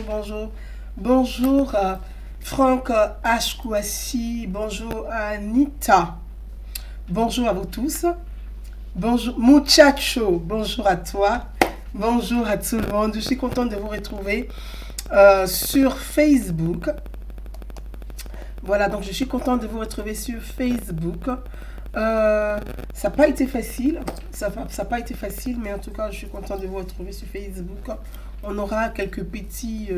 bonjour. Bonjour Franck H. Kouassi, bonjour Anita, bonjour à vous tous, bonjour Muchacho, bonjour à toi, bonjour à tout le monde. Je suis contente de vous retrouver sur Facebook. Voilà, donc je suis contente de vous retrouver sur Facebook. Ça n'a pas été facile, pas été facile, mais en tout cas, je suis contente de vous retrouver sur Facebook. On aura quelques petits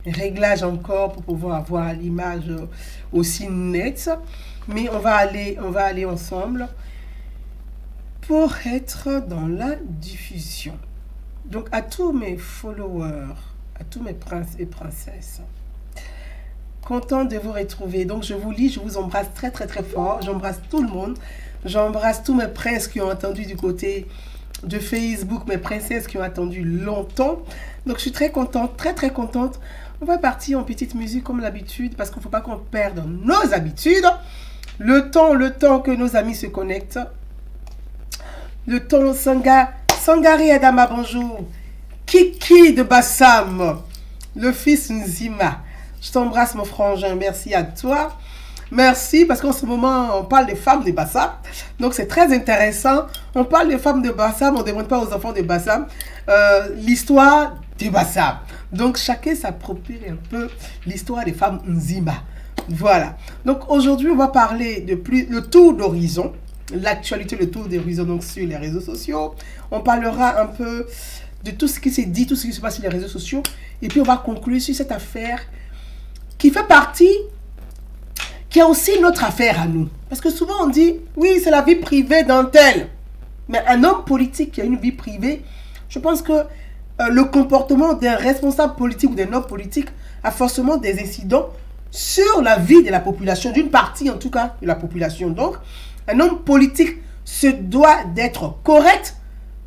réglages encore pour pouvoir avoir l'image aussi nette, mais on va aller ensemble pour être dans la diffusion. Donc à tous mes followers, à tous mes princes et princesses, content de vous retrouver. Donc je vous lis, je vous embrasse très très très fort. J'embrasse tout le monde. J'embrasse tous mes princes qui ont attendu du côté de Facebook, mes princesses qui ont attendu longtemps. Donc je suis très contente, très très contente. On va partir en petite musique comme l'habitude parce qu'il ne faut pas qu'on perde nos habitudes. Le temps que nos amis se connectent. Le temps Sangari Adama, bonjour. Kiki de Bassam, le fils Nzima. Je t'embrasse mon frangin, merci à toi. Merci parce qu'en ce moment on parle des femmes de Bassam. Donc c'est très intéressant. On parle des femmes de Bassam, on ne demande pas aux enfants de Bassam l'histoire de Bassam. Donc chacun s'approprie un peu l'histoire des femmes Nzima. Voilà. Donc aujourd'hui on va parler de le tour d'horizon. L'actualité, le tour d'horizon donc sur les réseaux sociaux. On parlera un peu de tout ce qui s'est dit, tout ce qui se passe sur les réseaux sociaux. Et puis on va conclure sur cette affaire qui fait partie, qui a aussi notre affaire à nous. Parce que souvent on dit, oui, c'est la vie privée d'un tel. Mais un homme politique qui a une vie privée, je pense que le comportement d'un responsable politique ou d'un homme politique a forcément des incidents sur la vie de la population, d'une partie en tout cas de la population. Donc, un homme politique se doit d'être correct,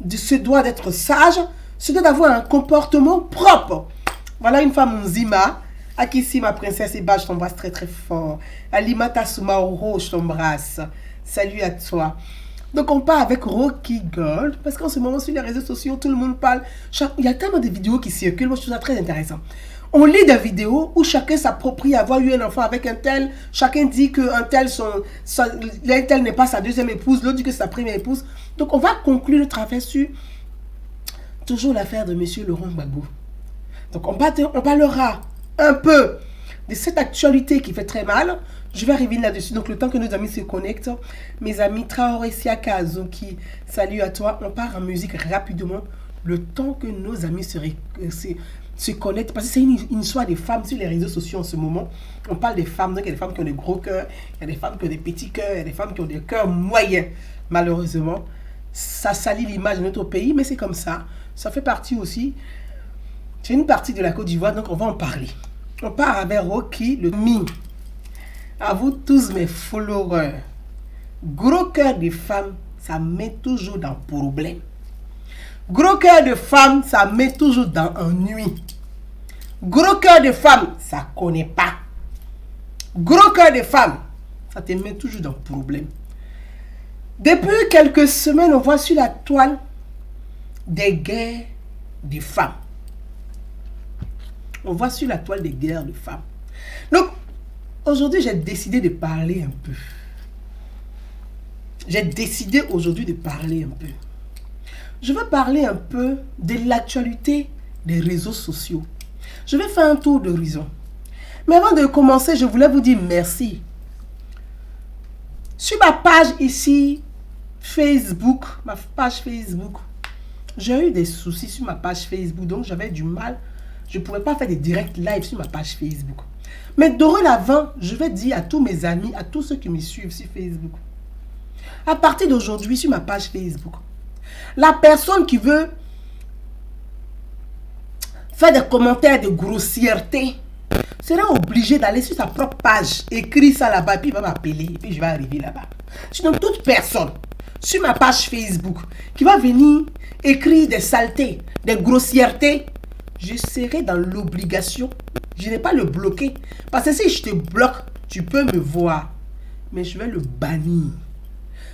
se doit d'être sage, se doit d'avoir un comportement propre. Voilà une femme Nzima. Akissi, ma princesse Eba, je t'embrasse très très fort. Alimata Soumaoro, je t'embrasse. Salut à toi. Donc on part avec Rocky Gold, parce qu'en ce moment sur les réseaux sociaux, tout le monde parle. Il y a tellement de vidéos qui circulent, moi je trouve ça très intéressant. On lit des vidéos où chacun s'approprie avoir eu un enfant avec un tel. Chacun dit qu'un tel, un tel n'est pas sa deuxième épouse, l'autre dit que c'est sa première épouse. Donc on va conclure le travail sur toujours l'affaire de monsieur Laurent Gbagbo. Donc on parlera un peu de cette actualité qui fait très mal. Je vais revenir là-dessus. Donc le temps que nos amis se connectent, mes amis Traoré Siaka Azuki, salut à toi. On part en musique rapidement. Le temps que nos amis se connectent, parce que c'est une histoire des femmes sur les réseaux sociaux en ce moment. On parle des femmes, donc il y a des femmes qui ont des gros cœurs, il y a des femmes qui ont des petits cœurs, il y a des femmes qui ont des cœurs moyens. Malheureusement, ça salit l'image de notre pays, mais c'est comme ça. Ça fait partie aussi, c'est une partie de la Côte d'Ivoire, donc on va en parler. On part avec Rocky, le Mi. À vous tous mes followers, gros cœur de femme, ça met toujours dans problème. Gros cœur de femme, ça met toujours dans ennui. Gros cœur de femme, ça connaît pas. Gros cœur de femme, ça te met toujours dans problème. Depuis quelques semaines, on voit sur la toile des guerres de femmes. On voit sur la toile des guerres de femmes. Donc, aujourd'hui, j'ai décidé de parler un peu. J'ai décidé aujourd'hui de parler un peu. Je vais parler un peu de l'actualité des réseaux sociaux. Je vais faire un tour d'horizon. Mais avant de commencer, je voulais vous dire merci. Sur ma page ici, Facebook, ma page Facebook, j'ai eu des soucis sur ma page Facebook, donc j'avais du mal. Je ne pouvais pas faire des directs live sur ma page Facebook. Mais dorénavant, je vais dire à tous mes amis, à tous ceux qui me suivent sur Facebook, à partir d'aujourd'hui, sur ma page Facebook, la personne qui veut faire des commentaires de grossièreté sera obligée d'aller sur sa propre page, écrire ça là-bas, puis il va m'appeler, et puis je vais arriver là-bas. Sinon, toute personne sur ma page Facebook qui va venir écrire des saletés, des grossièretés, je serai dans l'obligation, je n'ai pas le bloquer. Parce que si je te bloque, tu peux me voir. Mais je vais le bannir.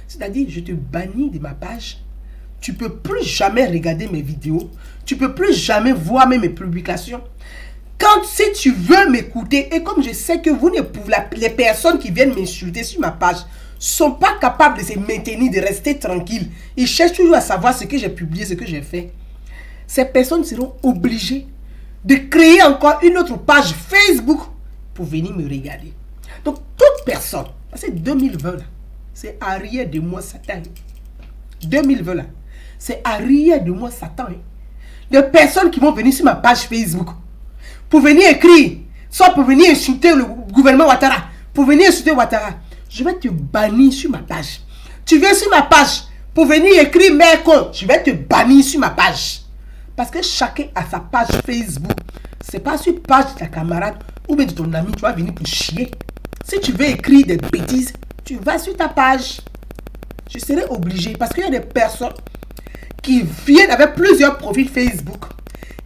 C'est-à-dire, je te bannis de ma page. Tu ne peux plus jamais regarder mes vidéos. Tu ne peux plus jamais voir même mes publications. Quand, si tu veux m'écouter, et comme je sais que vous ne pouvez, les personnes qui viennent m'insulter sur ma page, sont pas capables de se maintenir, de rester tranquilles. Ils cherchent toujours à savoir ce que j'ai publié, ce que j'ai fait. Ces personnes seront obligées de créer encore une autre page Facebook pour venir me regarder. Donc, toute personne, c'est 2020, c'est arrière de moi Satan. 2020, là, c'est arrière de moi Satan. Des personnes qui vont venir sur ma page Facebook pour venir écrire, soit pour venir insulter le gouvernement Ouattara, pour venir insulter Ouattara. Je vais te bannir sur ma page. Tu viens sur ma page pour venir écrire Merco, je vais te bannir sur ma page. Parce que chacun a sa page Facebook. C'est pas sur la page de ta camarade ou bien de ton ami, tu vas venir pour chier. Si tu veux écrire des bêtises, tu vas sur ta page. Je serai obligé parce qu'il y a des personnes qui viennent avec plusieurs profils Facebook.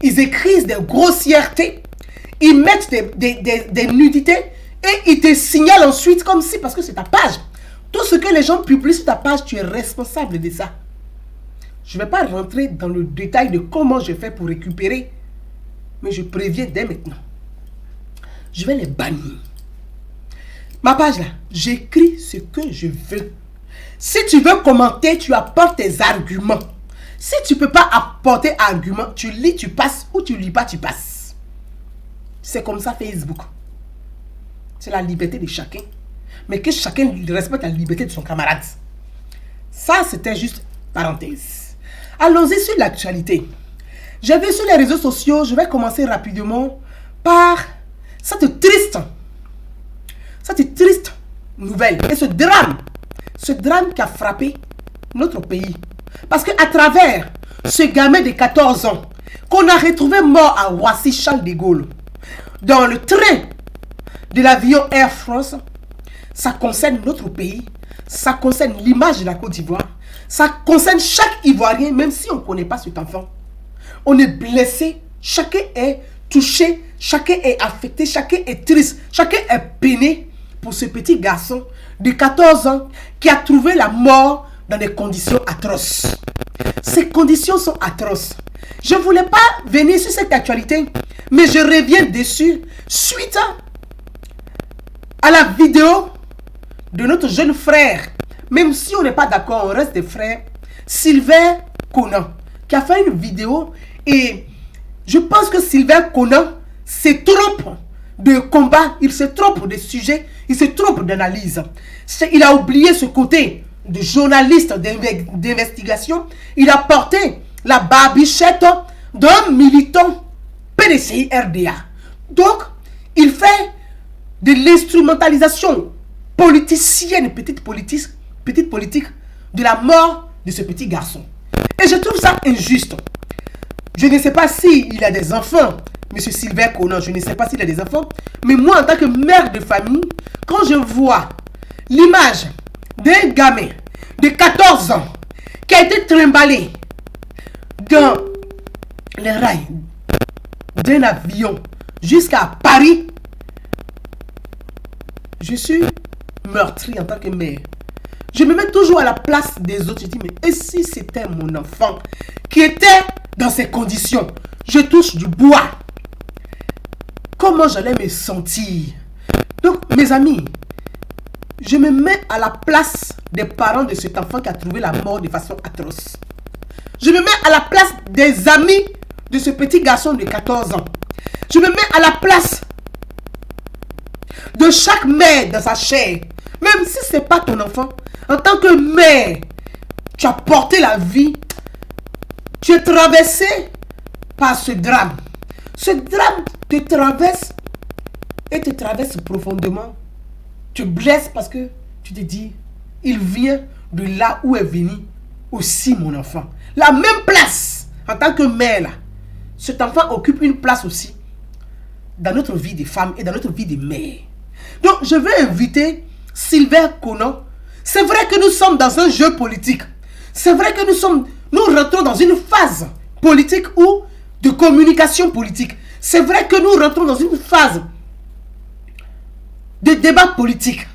Ils écrivent des grossièretés, ils mettent des nudités et ils te signalent ensuite comme si, parce que c'est ta page. Tout ce que les gens publient sur ta page, tu es responsable de ça. Je ne vais pas rentrer dans le détail de comment je fais pour récupérer, mais je préviens dès maintenant. Je vais les bannir. Ma page là, j'écris ce que je veux. Si tu veux commenter, tu apportes tes arguments. Si tu ne peux pas apporter arguments, tu lis, tu passes, ou tu lis pas, tu passes. C'est comme ça Facebook. C'est la liberté de chacun. Mais que chacun respecte la liberté de son camarade. Ça, c'était juste parenthèse. Allons-y sur l'actualité. J'ai vu sur les réseaux sociaux, je vais commencer rapidement par cette triste nouvelle et ce drame qui a frappé notre pays. Parce qu'à travers ce gamin de 14 ans qu'on a retrouvé mort à Roissy Charles de Gaulle dans le train de l'avion Air France, ça concerne notre pays, ça concerne l'image de la Côte d'Ivoire, ça concerne chaque Ivoirien, même si on ne connaît pas cet enfant. On est blessé, chacun est touché, chacun est affecté, chacun est triste, chacun est peiné pour ce petit garçon de 14 ans qui a trouvé la mort dans des conditions atroces. Ces conditions sont atroces. Je ne voulais pas venir sur cette actualité, mais je reviens dessus suite à la vidéo de notre jeune frère, même si on n'est pas d'accord, on reste des frères, Sylvain Conan, qui a fait une vidéo et je pense que Sylvain Conan se trompe de combat, il se trompe de sujet, il se trompe d'analyse. Il a oublié ce côté de journaliste d'investigation. Il a porté la barbichette d'un militant PDCI RDA. Donc, il fait de l'instrumentalisation politicienne, petite politique, de la mort de ce petit garçon. Et je trouve ça injuste. Je ne sais pas s'il a des enfants, monsieur Sylvain Conan, je ne sais pas s'il a des enfants, mais moi, en tant que mère de famille, quand je vois l'image d'un gamin de 14 ans qui a été trimballé dans les rails d'un avion jusqu'à Paris, je suis meurtri en tant que mère. Je me mets toujours à la place des autres. Je dis, mais et si c'était mon enfant qui était dans ces conditions? Je touche du bois. Comment j'allais me sentir? Donc, mes amis, je me mets à la place des parents de cet enfant qui a trouvé la mort de façon atroce. Je me mets à la place des amis de ce petit garçon de 14 ans. Je me mets à la place de chaque mère dans sa chair. Même si ce n'est pas ton enfant, en tant que mère, tu as porté la vie, tu es traversé par ce drame. Ce drame te traverse et te traverse profondément. Tu blesses parce que tu te dis, il vient de là où est venu aussi mon enfant. La même place, en tant que mère, là, cet enfant occupe une place aussi dans notre vie de femme et dans notre vie de mère. Donc, je vais inviter Sylvain Conan. C'est vrai que nous sommes dans un jeu politique. C'est vrai que nous rentrons dans une phase politique ou de communication politique. C'est vrai que nous rentrons dans une phase de débat politique.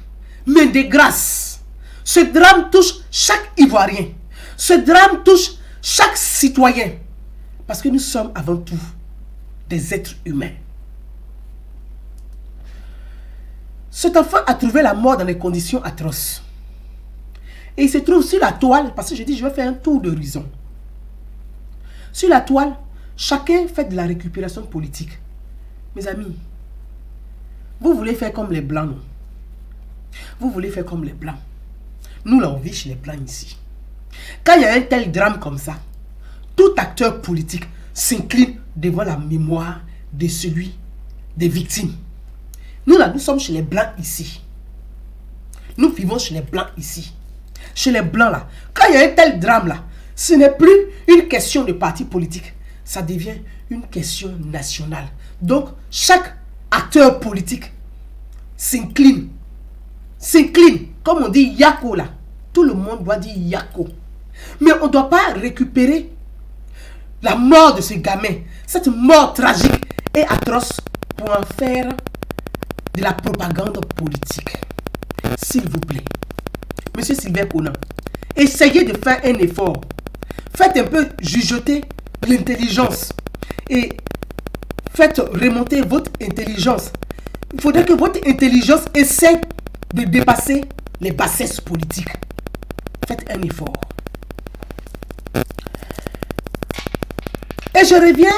Mais de grâce, ce drame touche chaque Ivoirien. Ce drame touche chaque citoyen. Parce que nous sommes avant tout des êtres humains. Cet enfant a trouvé la mort dans des conditions atroces. Et il se trouve sur la toile, parce que je dis, je vais faire un tour d'horizon. Sur la toile, chacun fait de la récupération politique. Mes amis, vous voulez faire comme les Blancs, non? Vous voulez faire comme les Blancs. Nous, là, on vit chez les Blancs ici. Quand il y a un tel drame comme ça, tout acteur politique s'incline devant la mémoire de celui des victimes. Nous, là, nous sommes chez les Blancs ici. Nous vivons chez les Blancs ici. Chez les Blancs, là. Quand il y a un tel drame, là, ce n'est plus une question de parti politique. Ça devient une question nationale. Donc, chaque acteur politique s'incline. S'incline. Comme on dit Yako, là. Tout le monde doit dire Yako. Mais on ne doit pas récupérer la mort de ce gamin. Cette mort tragique et atroce pour en faire de la propagande politique. S'il vous plaît. Monsieur Sylvain Conan, essayez de faire un effort. Faites un peu jugeoter l'intelligence. Et faites remonter votre intelligence. Il faudrait que votre intelligence essaie de dépasser les bassesses politiques. Faites un effort. Et je reviens,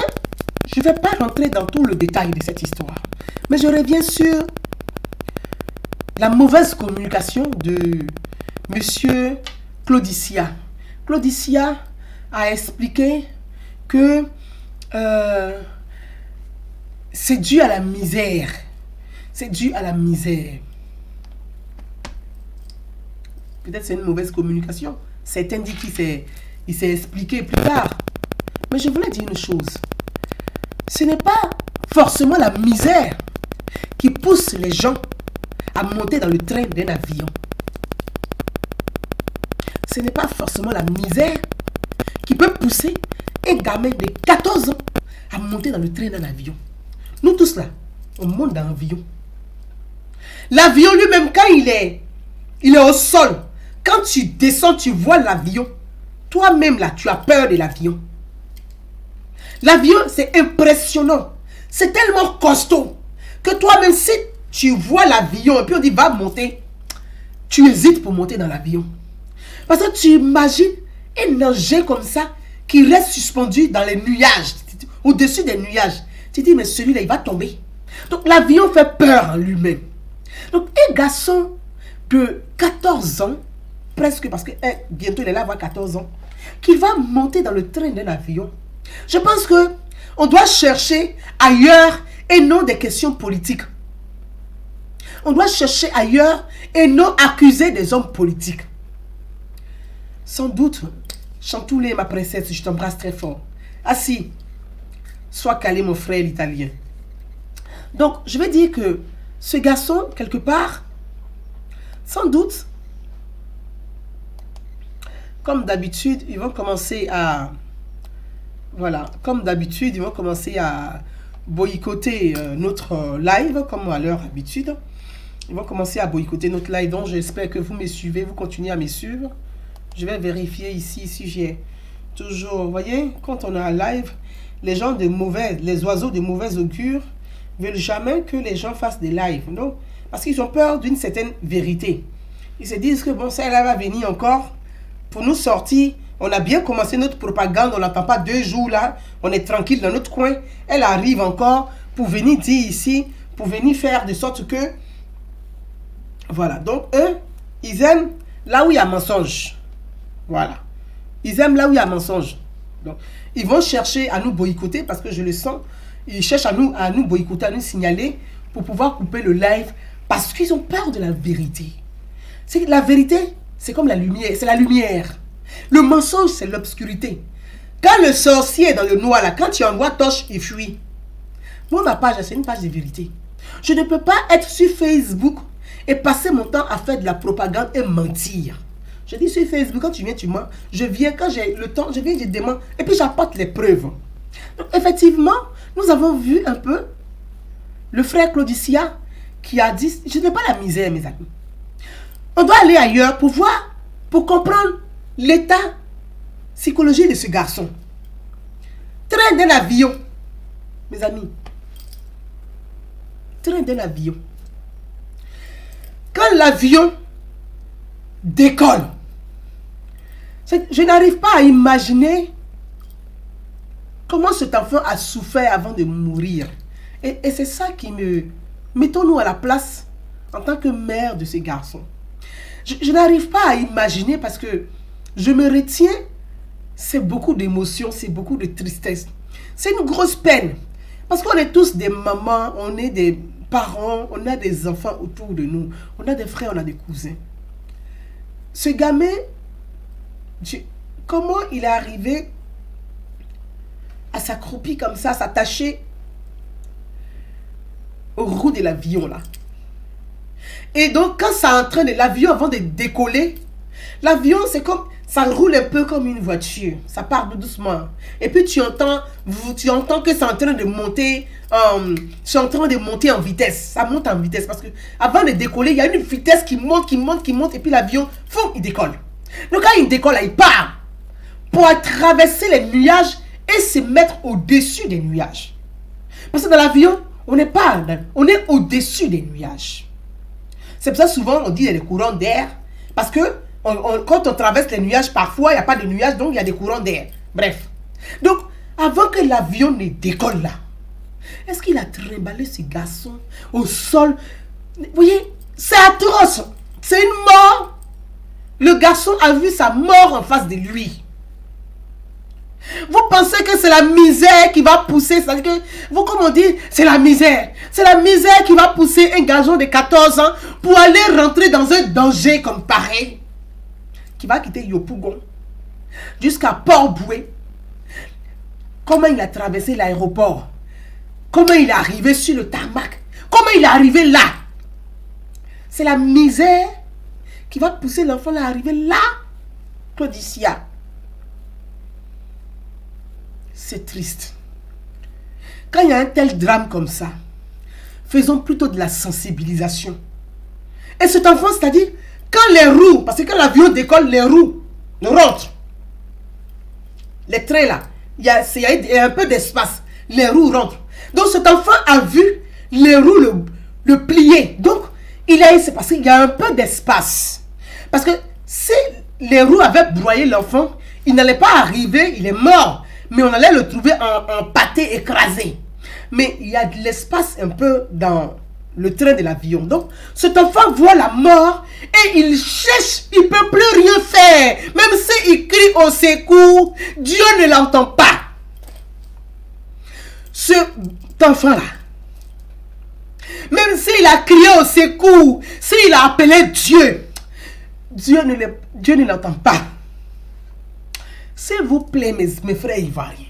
je ne vais pas rentrer dans tout le détail de cette histoire, mais je reviens sur la mauvaise communication de Monsieur Claudicia. Claudicia a expliqué que c'est dû à la misère. C'est dû à la misère. Peut-être c'est une mauvaise communication. Certains disent qu'il s'est expliqué plus tard. Mais je voulais dire une chose. Ce n'est pas forcément la misère qui pousse les gens à monter dans le train d'un avion. Ce n'est pas forcément la misère qui peut pousser un gamin de 14 ans à monter dans le train d'un avion. Nous tous là, on monte dans l'avion. L'avion lui-même, quand il est au sol, quand tu descends, tu vois l'avion. Toi-même là, tu as peur de l'avion. L'avion, c'est impressionnant. C'est tellement costaud que toi-même, si tu vois l'avion et puis on dit va monter, tu hésites pour monter dans l'avion. Parce que tu imagines un engin comme ça qui reste suspendu dans les nuages, au-dessus des nuages. Tu dis, mais celui-là, il va tomber. Donc, l'avion fait peur en lui-même. Donc, un garçon de 14 ans, presque, parce que bientôt il est là, avoir 14 ans, qui va monter dans le train d'un avion. Je pense que on doit chercher ailleurs et non des questions politiques. On doit chercher ailleurs et non accuser des hommes politiques. Sans doute, Chantoulé, ma princesse, je t'embrasse très fort. Assis, sois calé, mon frère l'italien. Donc, je vais dire que ce garçon, quelque part, sans doute, comme d'habitude, ils vont commencer à... Voilà, comme d'habitude, ils vont commencer à boycotter notre live, comme à leur habitude. Ils vont commencer à boycotter notre live, donc j'espère que vous me suivez, vous continuez à me suivre. Je vais vérifier ici si j'ai toujours... Vous voyez, quand on a un live, les gens de mauvais, les oiseaux de mauvais augure veulent jamais que les gens fassent des lives. Non? Parce qu'ils ont peur d'une certaine vérité. Ils se disent que bon, celle-là va venir encore pour nous sortir. On a bien commencé notre propagande, on n'attend pas 2 jours là, on est tranquille dans notre coin. Elle arrive encore pour venir dire ici, pour venir faire de sorte que... Voilà, donc eux, ils aiment là où il y a mensonge. Voilà. Ils aiment là où il y a mensonge. Donc, ils vont chercher à nous boycotter parce que je le sens. Ils cherchent à nous boycotter, à nous signaler pour pouvoir couper le live parce qu'ils ont peur de la vérité. La vérité, c'est comme la lumière. C'est la lumière. Le mensonge, c'est l'obscurité. Quand le sorcier est dans le noir, là, quand tu envoies torche, il fuit. Moi, ma page, c'est une page de vérité. Je ne peux pas être sur Facebook et passer mon temps à faire de la propagande et mentir. Je dis sur Facebook, quand tu viens, tu mens. Je viens, quand j'ai le temps, je viens, je demande. Et puis j'apporte les preuves. Donc effectivement, nous avons vu un peu le frère Claudicia qui a dit, je n'ai pas la misère, mes amis. On doit aller ailleurs pour voir, pour comprendre l'état psychologique de ce garçon. Train d'un avion, mes amis. Train d'un avion. quand l'avion décolle, je n'arrive pas à imaginer comment cet enfant a souffert avant de mourir. Et c'est ça qui me... Mettons-nous à la place en tant que mère de ces garçons. Je n'arrive pas à imaginer parce que je me retiens. C'est beaucoup d'émotions, c'est beaucoup de tristesse. C'est une grosse peine. Parce qu'on est tous des mamans, on est des parents, on a des enfants autour de nous. On a des frères, on a des cousins. Ce gamin, comment il est arrivé à s'accroupir comme ça, à s'attacher aux roues de l'avion là. Et donc quand ça entraîne l'avion avant de décoller, l'avion c'est comme, ça roule un peu comme une voiture, ça part doucement. Et puis tu entends que c'est en train de monter, c'est en train de monter en vitesse. Ça monte en vitesse parce que avant de décoller, il y a une vitesse qui monte, et puis l'avion, il décolle. Donc quand il décolle, là, il part pour traverser les nuages et se mettre au-dessus des nuages. Parce que dans l'avion, on n'est pas, on est au-dessus des nuages. C'est pour ça souvent on dit qu'il y a des courants d'air. Parce que quand on traverse les nuages, parfois il n'y a pas de nuages, donc il y a des courants d'air. Bref. Donc, avant que l'avion ne décolle là, est-ce qu'il a trimballé ce garçon au sol? Vous voyez, c'est atroce. C'est une mort. Le garçon a vu sa mort en face de lui. Vous pensez que c'est la misère qui va pousser, c'est-à-dire que, vous comme on dit, c'est la misère. C'est la misère qui va pousser un garçon de 14 ans pour aller rentrer dans un danger comme pareil. Qui va quitter Yopougon jusqu'à Port-Boué. Comment il a traversé l'aéroport? Comment il est arrivé sur le tarmac? Comment il est arrivé là? C'est la misère qui va pousser l'enfant à arriver là, Claudicia. C'est triste. Quand il y a un tel drame comme ça, faisons plutôt de la sensibilisation. Et cet enfant, c'est-à-dire, quand les roues, parce que quand l'avion décolle, les roues rentrent. Les trains là, il y a un peu d'espace. Les roues rentrent. Donc cet enfant a vu les roues le plier. Donc, c'est parce qu'il y a un peu d'espace. Parce que si les roues avaient broyé l'enfant, il n'allait pas arriver, il est mort. Mais on allait le trouver en pâté écrasé. Mais il y a de l'espace un peu dans le train de l'avion. Donc, cet enfant voit la mort et il cherche, il ne peut plus rien faire. Même s'il crie au secours, Dieu ne l'entend pas. Cet enfant-là, même s'il a crié au secours, s'il a appelé Dieu, Dieu ne l'entend pas. S'il vous plaît, mes frères ivoiriens,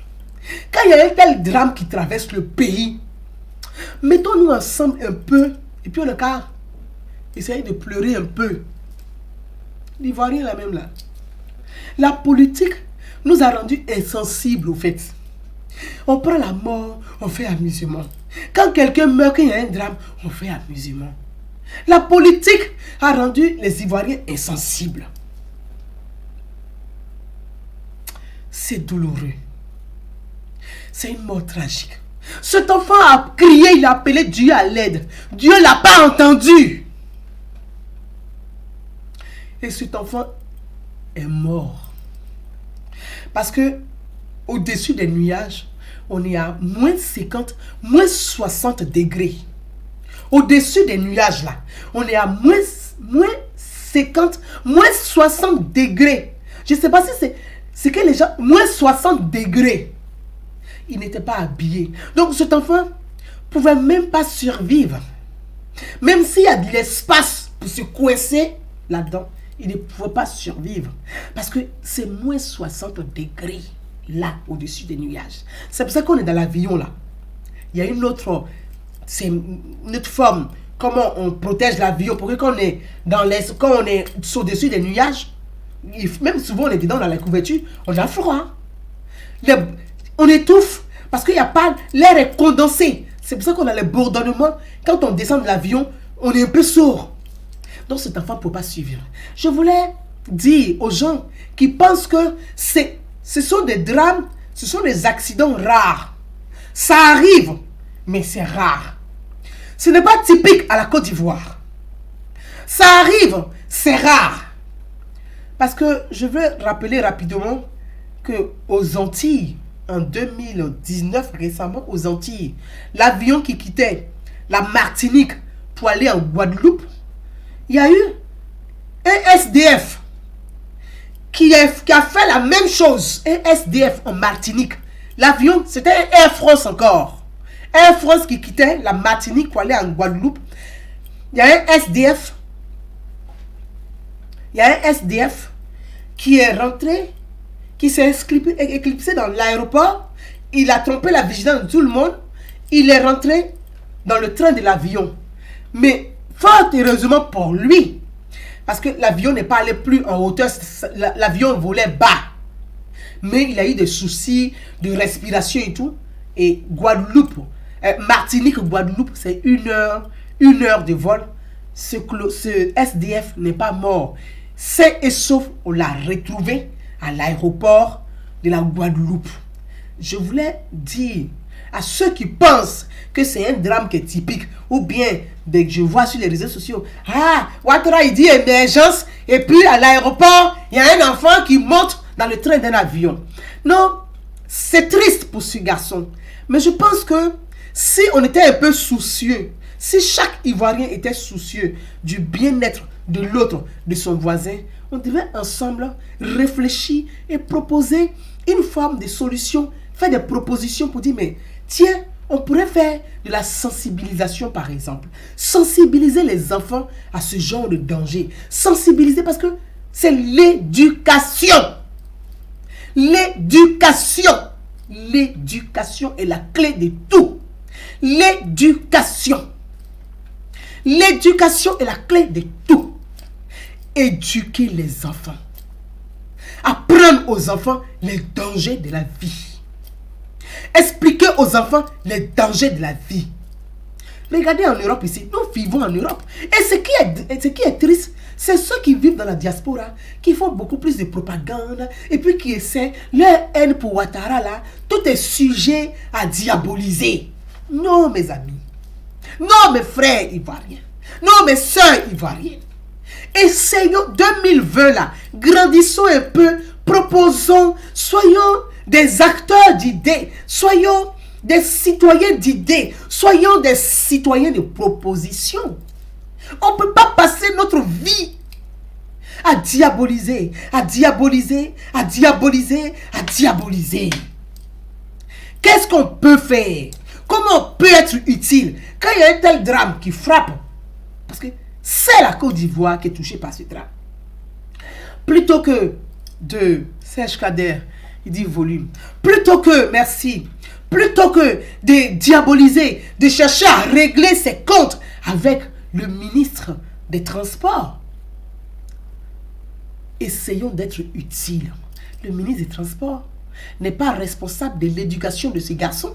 quand il y a un tel drame qui traverse le pays, mettons-nous ensemble un peu, et puis on a qu'à essayer de pleurer un peu. L'Ivoirien là même là. La politique nous a rendus insensibles au fait. On prend la mort, on fait amusement. Quand quelqu'un meurt, qu'il y a un drame, on fait amusement. La politique a rendu les Ivoiriens insensibles. C'est douloureux. C'est une mort tragique. Cet enfant a crié, il a appelé Dieu à l'aide. Dieu ne l'a pas entendu. Et cet enfant est mort. Parce que au-dessus des nuages, on est à moins 50, moins 60 degrés. Au-dessus des nuages là, on est à moins 50, moins 60 degrés. Je ne sais pas si c'est que les gens, moins 60 degrés. Il n'était pas habillé. Donc cet enfant ne pouvait même pas survivre. Même s'il y a de l'espace pour se coincer là-dedans, il ne pouvait pas survivre. Parce que c'est moins 60 degrés là, au-dessus des nuages. C'est pour ça qu'on est dans l'avion là. Il y a une autre, c'est une autre forme. Comment on protège l'avion pour que quand on est quand on est au-dessus des nuages, même souvent on est dedans dans la couverture, on a froid. On étouffe parce qu'il n'y a pas, l'air est condensé. C'est pour ça qu'on a les bourdonnements. Quand on descend de l'avion, on est un peu sourd. Donc cet enfant ne peut pas suivre. Je voulais dire aux gens qui pensent que ce sont des drames, ce sont des accidents rares. Ça arrive, mais c'est rare. Ce n'est pas typique à la Côte d'Ivoire. Ça arrive, c'est rare. Parce que je veux rappeler rapidement qu'aux Antilles, en 2019, récemment, aux Antilles, l'avion qui quittait la Martinique pour aller en Guadeloupe, il y a eu un SDF qui a fait la même chose. Un SDF en Martinique. L'avion, c'était un Air France encore. Air France qui quittait la Martinique pour aller en Guadeloupe. Il y a un SDF. Il y a un SDF qui est rentré, qui s'est éclipsé dans l'aéroport. Il a trompé la vigilance de tout le monde. Il est rentré dans le train de l'avion. Mais fort heureusement pour lui, parce que l'avion n'est pas allé plus en hauteur, l'avion volait bas. Mais il a eu des soucis de respiration et tout. Et Guadeloupe, Martinique, Guadeloupe, c'est une heure de vol. Ce SDF n'est pas mort. C'est et sauf, on l'a retrouvé à l'aéroport de la Guadeloupe. Je voulais dire à ceux qui pensent que c'est un drame qui est typique, ou bien dès que je vois sur les réseaux sociaux, Ouattara il dit émergence, et puis à l'aéroport, il y a un enfant qui monte dans le train d'un avion. Non, c'est triste pour ce garçon. Mais je pense que si on était un peu soucieux, si chaque Ivoirien était soucieux du bien-être de l'autre, de son voisin, on devait ensemble réfléchir et proposer une forme de solution, faire des propositions pour dire, mais tiens, on pourrait faire de la sensibilisation par exemple. Sensibiliser les enfants à ce genre de danger. Sensibiliser parce que c'est l'éducation. L'éducation. L'éducation est la clé de tout. L'éducation. L'éducation est la clé de tout. Éduquer les enfants. Apprendre aux enfants les dangers de la vie. Expliquer aux enfants les dangers de la vie. Regardez en Europe ici, nous vivons en Europe. Et ce qui est triste, c'est ceux qui vivent dans la diaspora, qui font beaucoup plus de propagande, et puis qui essaient, leur haine pour Ouattara là, tout est sujet à diaboliser. Non mes amis, non mes frères ivoiriens, non mes soeurs ivoiriennes. Essayons 2020 là, grandissons un peu, proposons, soyons des acteurs d'idées, soyons des citoyens d'idées, soyons des citoyens de propositions. On ne peut pas passer notre vie à diaboliser, à diaboliser, à diaboliser, à diaboliser. Qu'est-ce qu'on peut faire? Comment on peut être utile quand il y a un tel drame qui frappe? Parce que c'est la Côte d'Ivoire qui est touchée par ce drame. Plutôt que de Serge Kader, il dit volume. Plutôt que, merci, plutôt que de diaboliser, de chercher à régler ses comptes avec le ministre des Transports, essayons d'être utiles. Le ministre des Transports n'est pas responsable de l'éducation de ces garçons.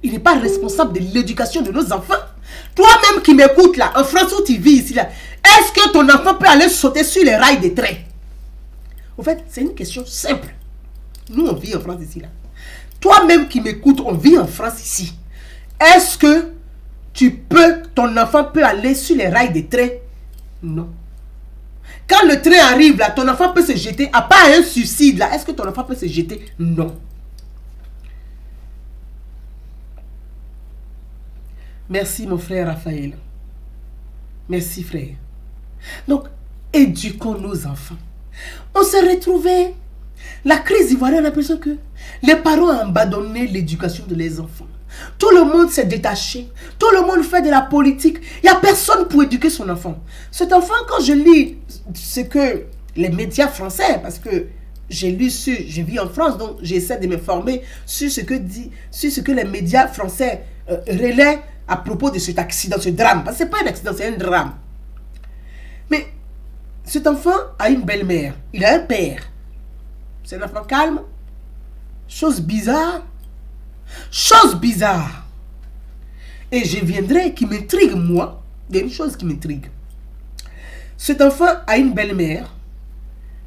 Il n'est pas responsable de l'éducation de nos enfants. Toi-même qui m'écoutes là, en France où tu vis ici là, est-ce que ton enfant peut aller sauter sur les rails des trains? En fait, c'est une question simple. Nous, on vit en France ici là. Toi-même qui m'écoutes, on vit en France ici. Est-ce que ton enfant peut aller sur les rails des trains? Non. Quand le train arrive là, ton enfant peut se jeter, à part un suicide là, est-ce que ton enfant peut se jeter? Non. Merci mon frère Raphaël. Merci frère. Donc, éduquons nos enfants. On s'est retrouvés. La crise ivoirienne a l'impression que les parents ont abandonné l'éducation de les enfants. Tout le monde s'est détaché. Tout le monde fait de la politique. Il n'y a personne pour éduquer son enfant. Cet enfant, quand je lis ce que les médias français, parce que je vis en France, donc j'essaie de me former sur ce que les médias français relaient à propos de cet accident, ce drame. Parce que ce n'est pas un accident, c'est un drame. Mais cet enfant a une belle-mère. Il a un père. C'est un enfant calme. Chose bizarre. Chose bizarre. Et je viendrai qui m'intrigue, moi. Il y a une chose qui m'intrigue. Cet enfant a une belle-mère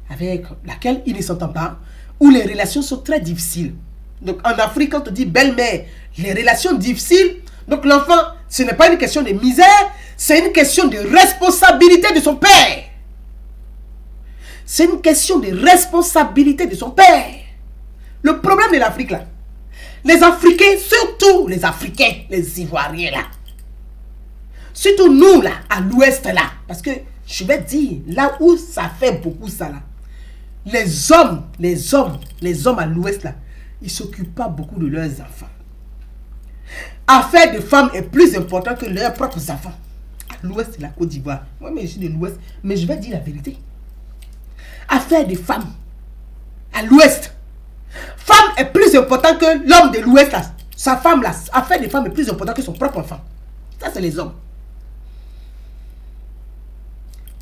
avec laquelle il ne s'entend pas, où les relations sont très difficiles. Donc en Afrique, quand on dit belle-mère, les relations difficiles, donc l'enfant, ce n'est pas une question de misère, C'est une question de responsabilité de son père. C'est une question de responsabilité de son père. Le problème de l'Afrique là, les Africains, surtout les Africains, les Ivoiriens là, surtout nous là, à l'ouest là, parce que je vais dire, là où ça fait beaucoup ça là, les hommes à l'ouest là, ils ne s'occupent pas beaucoup de leurs enfants. Affaire de femmes est plus important que leurs propres enfants. À l'ouest de la Côte d'Ivoire. Moi, je suis de l'ouest, mais je vais dire la vérité. Affaire de femmes à l'ouest. Femme est plus important que l'homme de l'ouest là. Sa femme là, affaire de femmes est plus important que son propre enfant. Ça, c'est les hommes.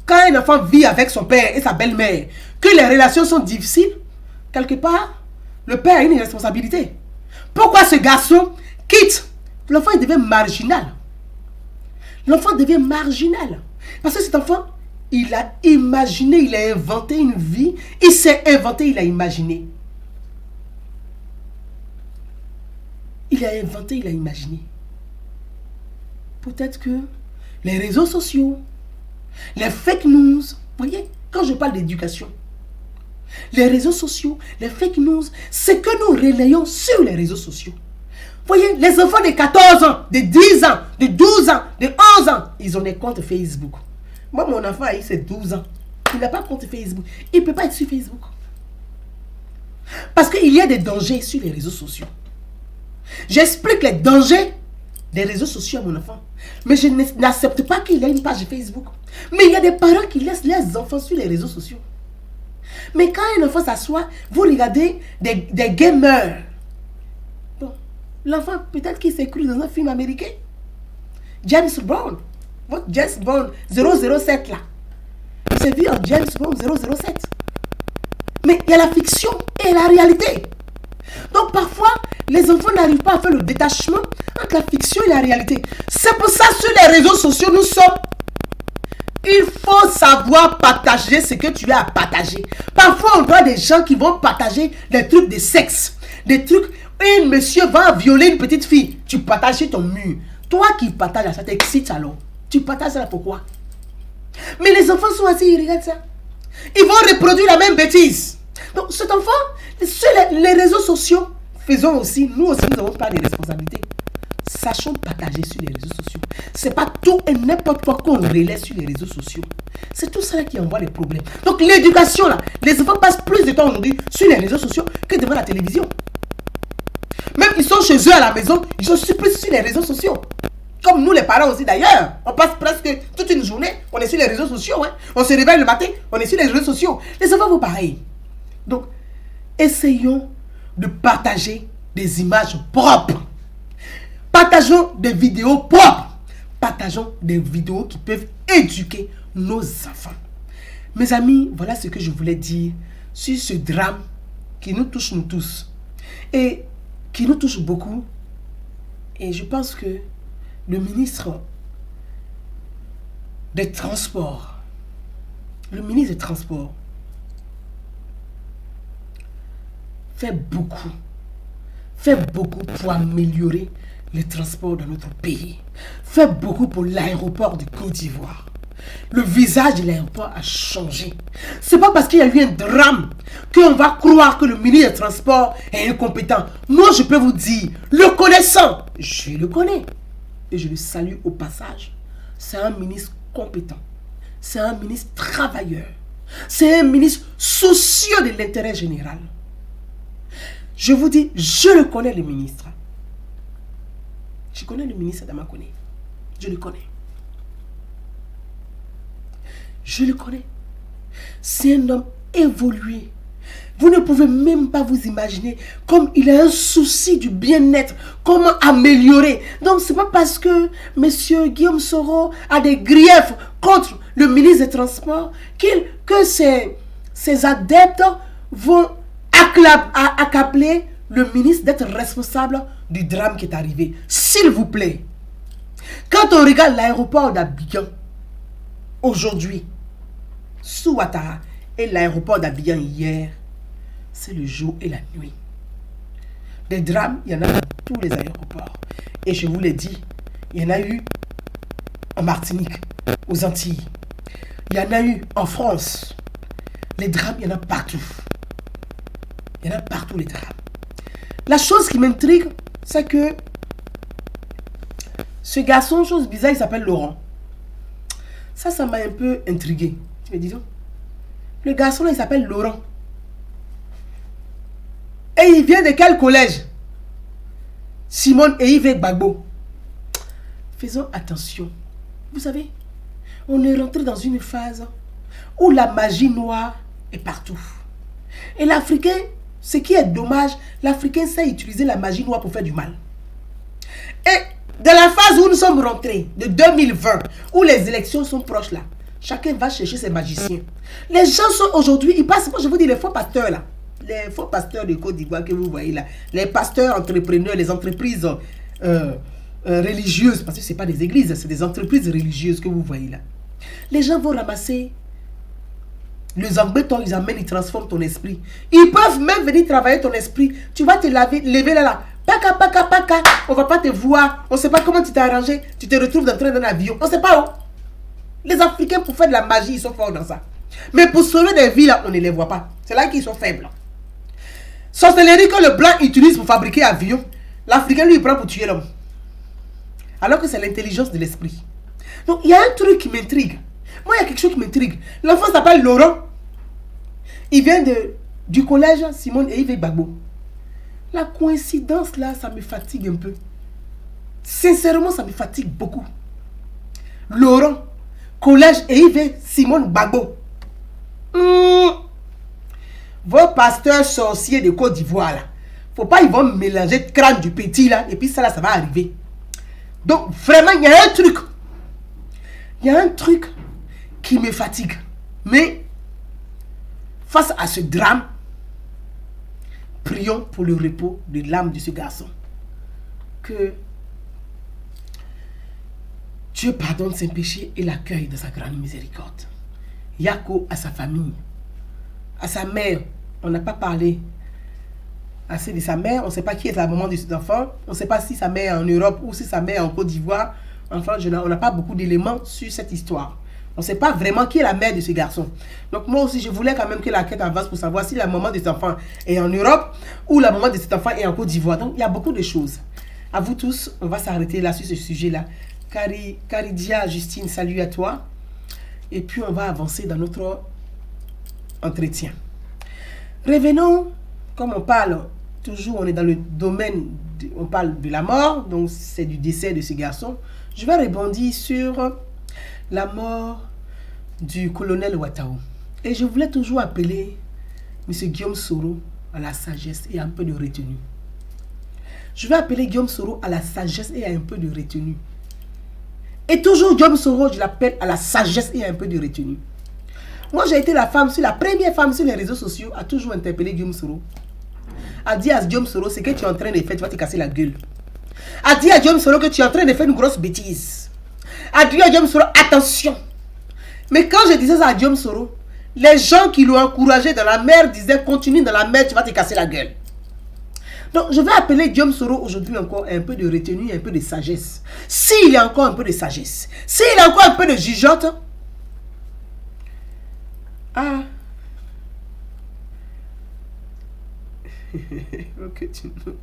Quand un enfant vit avec son père et sa belle-mère, que les relations sont difficiles, quelque part, le père a une responsabilité. Pourquoi ce garçon quitte? L'enfant devient marginal. L'enfant devient marginal. Parce que cet enfant, il a imaginé, il a inventé une vie. Il s'est inventé, il a imaginé. Il a inventé, il a imaginé. Peut-être que les réseaux sociaux, les fake news, vous voyez, quand je parle d'éducation, les réseaux sociaux, les fake news, c'est que nous relayons sur les réseaux sociaux. Vous voyez, les enfants de 14 ans, de 10 ans, de 12 ans, de 11 ans, ils ont des comptes Facebook. Moi, mon enfant, il a 12 ans. Il n'a pas de compte Facebook. Il ne peut pas être sur Facebook. Parce qu'il y a des dangers sur les réseaux sociaux. J'explique les dangers des réseaux sociaux à mon enfant. Mais je n'accepte pas qu'il ait une page Facebook. Mais il y a des parents qui laissent leurs enfants sur les réseaux sociaux. Mais quand un enfant s'assoit, vous regardez des gamers. Bon, l'enfant, peut-être qu'il s'est cru dans un film américain. James Bond. Votre James Bond 007 là. Il s'est vu en James Bond 007. Mais il y a la fiction et la réalité. Donc parfois, les enfants n'arrivent pas à faire le détachement entre la fiction et la réalité. C'est pour ça sur les réseaux sociaux, nous sommes. Il faut savoir partager ce que tu as à partager. Parfois, on voit des gens qui vont partager des trucs de sexe. Des trucs, un monsieur va violer une petite fille. Tu partages sur ton mur. Toi qui partages, ça t'excite alors. Tu partages ça pourquoi? Mais les enfants sont assis, ils regardent ça. Ils vont reproduire la même bêtise. Donc cet enfant, sur les réseaux sociaux, faisons aussi, nous aussi, nous n'avons pas de responsabilités. Sachons partager sur les réseaux sociaux. C'est pas tout et n'importe quoi qu'on relaie sur les réseaux sociaux. C'est tout ça qui envoie les problèmes. Donc l'éducation là, les enfants passent plus de temps aujourd'hui sur les réseaux sociaux que devant la télévision. Même ils sont chez eux à la maison, ils sont plus sur les réseaux sociaux. Comme nous les parents aussi d'ailleurs. On passe presque toute une journée, on est sur les réseaux sociaux. Hein. On se réveille le matin, on est sur les réseaux sociaux. Les enfants vont pareil. Donc, essayons de partager des images propres. Partageons des vidéos propres. Partageons des vidéos qui peuvent éduquer nos enfants. Mes amis, voilà ce que je voulais dire sur ce drame qui nous touche nous tous. Et qui nous touche beaucoup. Et je pense que le ministre des Transports, fait beaucoup pour améliorer les transports dans notre pays, fait beaucoup pour l'aéroport de Côte d'Ivoire. Le visage de l'aéroport a changé. C'est pas parce qu'il y a eu un drame qu'on va croire que le ministre des Transports est incompétent. Moi, je peux vous dire, le connaissant, je le connais. Et je le salue au passage. C'est un ministre compétent. C'est un ministre travailleur. C'est un ministre soucieux de l'intérêt général. Je vous dis, je le connais, le ministre. Je connais le ministre Damakone. Je le connais. Je le connais. C'est un homme évolué. Vous ne pouvez même pas vous imaginer comme il a un souci du bien-être, comment améliorer. Donc, ce n'est pas parce que M. Guillaume Soro a des griefs contre le ministre des Transports que ses adeptes vont accabler le ministre d'être responsable du drame qui est arrivé. S'il vous plaît, quand on regarde l'aéroport d'Abidjan aujourd'hui, sous Ouattara, et l'aéroport d'Abidjan hier, c'est le jour et la nuit. Des drames, il y en a dans tous les aéroports. Et je vous l'ai dit, il y en a eu en Martinique, aux Antilles. Il y en a eu en France. Les drames, il y en a partout. Il y en a partout, les drames. La chose qui m'intrigue, c'est que ce garçon, chose bizarre, il s'appelle Laurent. Ça m'a un peu intrigué. Tu me dis donc. Le garçon là, il s'appelle Laurent. Et il vient de quel collège? Simone et Yves Gbagbo. Faisons attention. Vous savez, on est rentré dans une phase où la magie noire est partout. Et l'Africain, ce qui est dommage, l'Africain sait utiliser la magie noire pour faire du mal. Et dans la phase où nous sommes rentrés, de 2020, où les élections sont proches là, chacun va chercher ses magiciens. Les gens sont aujourd'hui, ils passent, moi je vous dis les faux pasteurs là, les faux pasteurs de Côte d'Ivoire que vous voyez là, les pasteurs entrepreneurs, les entreprises religieuses, parce que ce n'est pas des églises, c'est des entreprises religieuses que vous voyez là. Les gens vont ramasser le zambéton, ils amènent, ils transforment ton esprit. Ils peuvent même venir travailler ton esprit. Tu vas te lever là. Paka, paka, paka. On va pas te voir. On ne sait pas comment tu t'es arrangé. Tu te retrouves dans un avion. On ne sait pas où. Les Africains, pour faire de la magie, ils sont forts dans ça. Mais pour sauver des vies, là, on ne les voit pas. C'est là qu'ils sont faibles. Sorcellerie que le blanc utilise pour fabriquer avion, l'Africain, lui, il prend pour tuer l'homme. Alors que c'est l'intelligence de l'esprit. Donc, il y a un truc qui m'intrigue. Moi, il y a quelque chose qui m'intrigue. L'enfant s'appelle Laurent. Il vient du collège Simone et Yves Gbagbo. La coïncidence là, ça me fatigue un peu. Sincèrement, ça me fatigue beaucoup. Laurent, collège et Yves Simone Gbagbo. Vos pasteurs sorciers de Côte d'Ivoire là, faut pas ils vont mélanger le crâne du petit là, et puis ça là, ça va arriver. Donc vraiment, il y a un truc. Il y a un truc qui me fatigue. Mais face à ce drame, prions pour le repos de l'âme de ce garçon. Que Dieu pardonne ses péchés et l'accueille de sa grande miséricorde. Yako à sa famille, à sa mère, on n'a pas parlé assez de sa mère, on ne sait pas qui est la maman de cet enfant, on ne sait pas si sa mère est en Europe ou si sa mère est en Côte d'Ivoire. Enfin, on n'a pas beaucoup d'éléments sur cette histoire. On ne sait pas vraiment qui est la mère de ce garçon. Donc moi aussi, je voulais quand même que la quête avance pour savoir si la maman de cet enfant est en Europe ou la maman de cet enfant est en Côte d'Ivoire. Donc il y a beaucoup de choses. À vous tous, on va s'arrêter là sur ce sujet-là. Caridia, Justine, salut à toi. Et puis on va avancer dans notre entretien. Revenons, comme on parle, toujours on est dans le domaine, on parle de la mort, donc c'est du décès de ce garçon. Je vais rebondir sur la mort du colonel Ouattao. Et je voulais toujours appeler M. Guillaume Soro à la sagesse et à un peu de retenue. Je vais appeler Guillaume Soro à la sagesse et à un peu de retenue. Et toujours Guillaume Soro, je l'appelle à la sagesse et à un peu de retenue. Moi, j'ai été la première femme sur les réseaux sociaux à toujours interpeller Guillaume Soro. A dit à Guillaume Soro, ce que tu es en train de faire, tu vas te casser la gueule. A dit à Guillaume Soro que tu es en train de faire une grosse bêtise. A dit à Guillaume Soro, attention. Mais quand je disais ça à Guillaume Soro, les gens qui l'ont encouragé dans la mer disaient, continue dans la mer, tu vas te casser la gueule. Donc, je vais appeler Guillaume Soro aujourd'hui encore un peu de retenue, un peu de sagesse. S'il y a encore un peu de sagesse, s'il y a encore un peu de jugeote, ok, tu nous...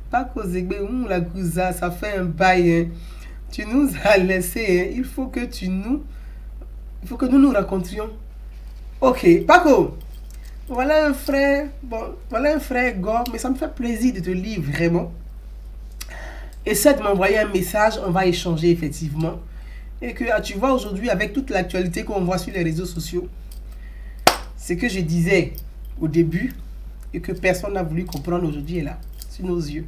Pas causer, la gouza, ça fait un bail. Hein. Tu nous as laissé. Hein. Il faut que nous nous rencontrions. Ok, Paco. Voilà un frère. Bon, voilà un frère gore, mais ça me fait plaisir de te lire vraiment. Essaie de m'envoyer un message, on va échanger effectivement. Et que tu vois aujourd'hui, avec toute l'actualité qu'on voit sur les réseaux sociaux, ce que je disais au début et que personne n'a voulu comprendre aujourd'hui est là, sur nos yeux.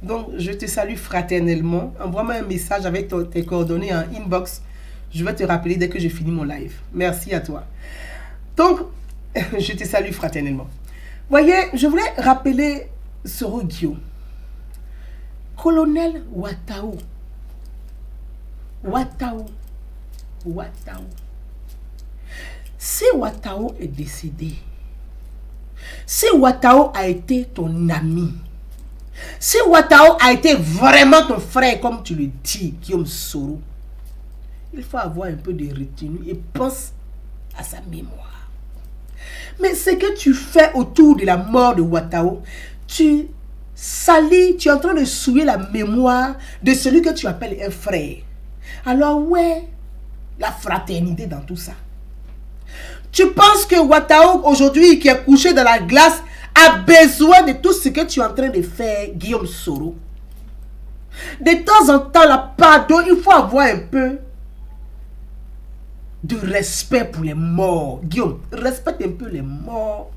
Donc, je te salue fraternellement. Envoie-moi un message avec tes coordonnées en inbox. Je vais te rappeler dès que je finis mon live. Merci à toi. Donc, je te salue fraternellement. Voyez, je voulais rappeler Soro Guillaume. Colonel Ouattao. Si Ouattao est décédé, si Ouattao a été ton ami, si Ouattao a été vraiment ton frère, comme tu le dis, Guillaume Soro, il faut avoir un peu de retenue et pense à sa mémoire. Mais ce que tu fais autour de la mort de Ouattao, tu salis, tu es en train de souiller la mémoire de celui que tu appelles un frère. Alors ouais, la fraternité dans tout ça. Tu penses que Ouattao, aujourd'hui, qui est couché dans la glace, a besoin de tout ce que tu es en train de faire, Guillaume Soro? De temps en temps, la pardon, il faut avoir un peu de respect pour les morts. Guillaume, respecte un peu les morts.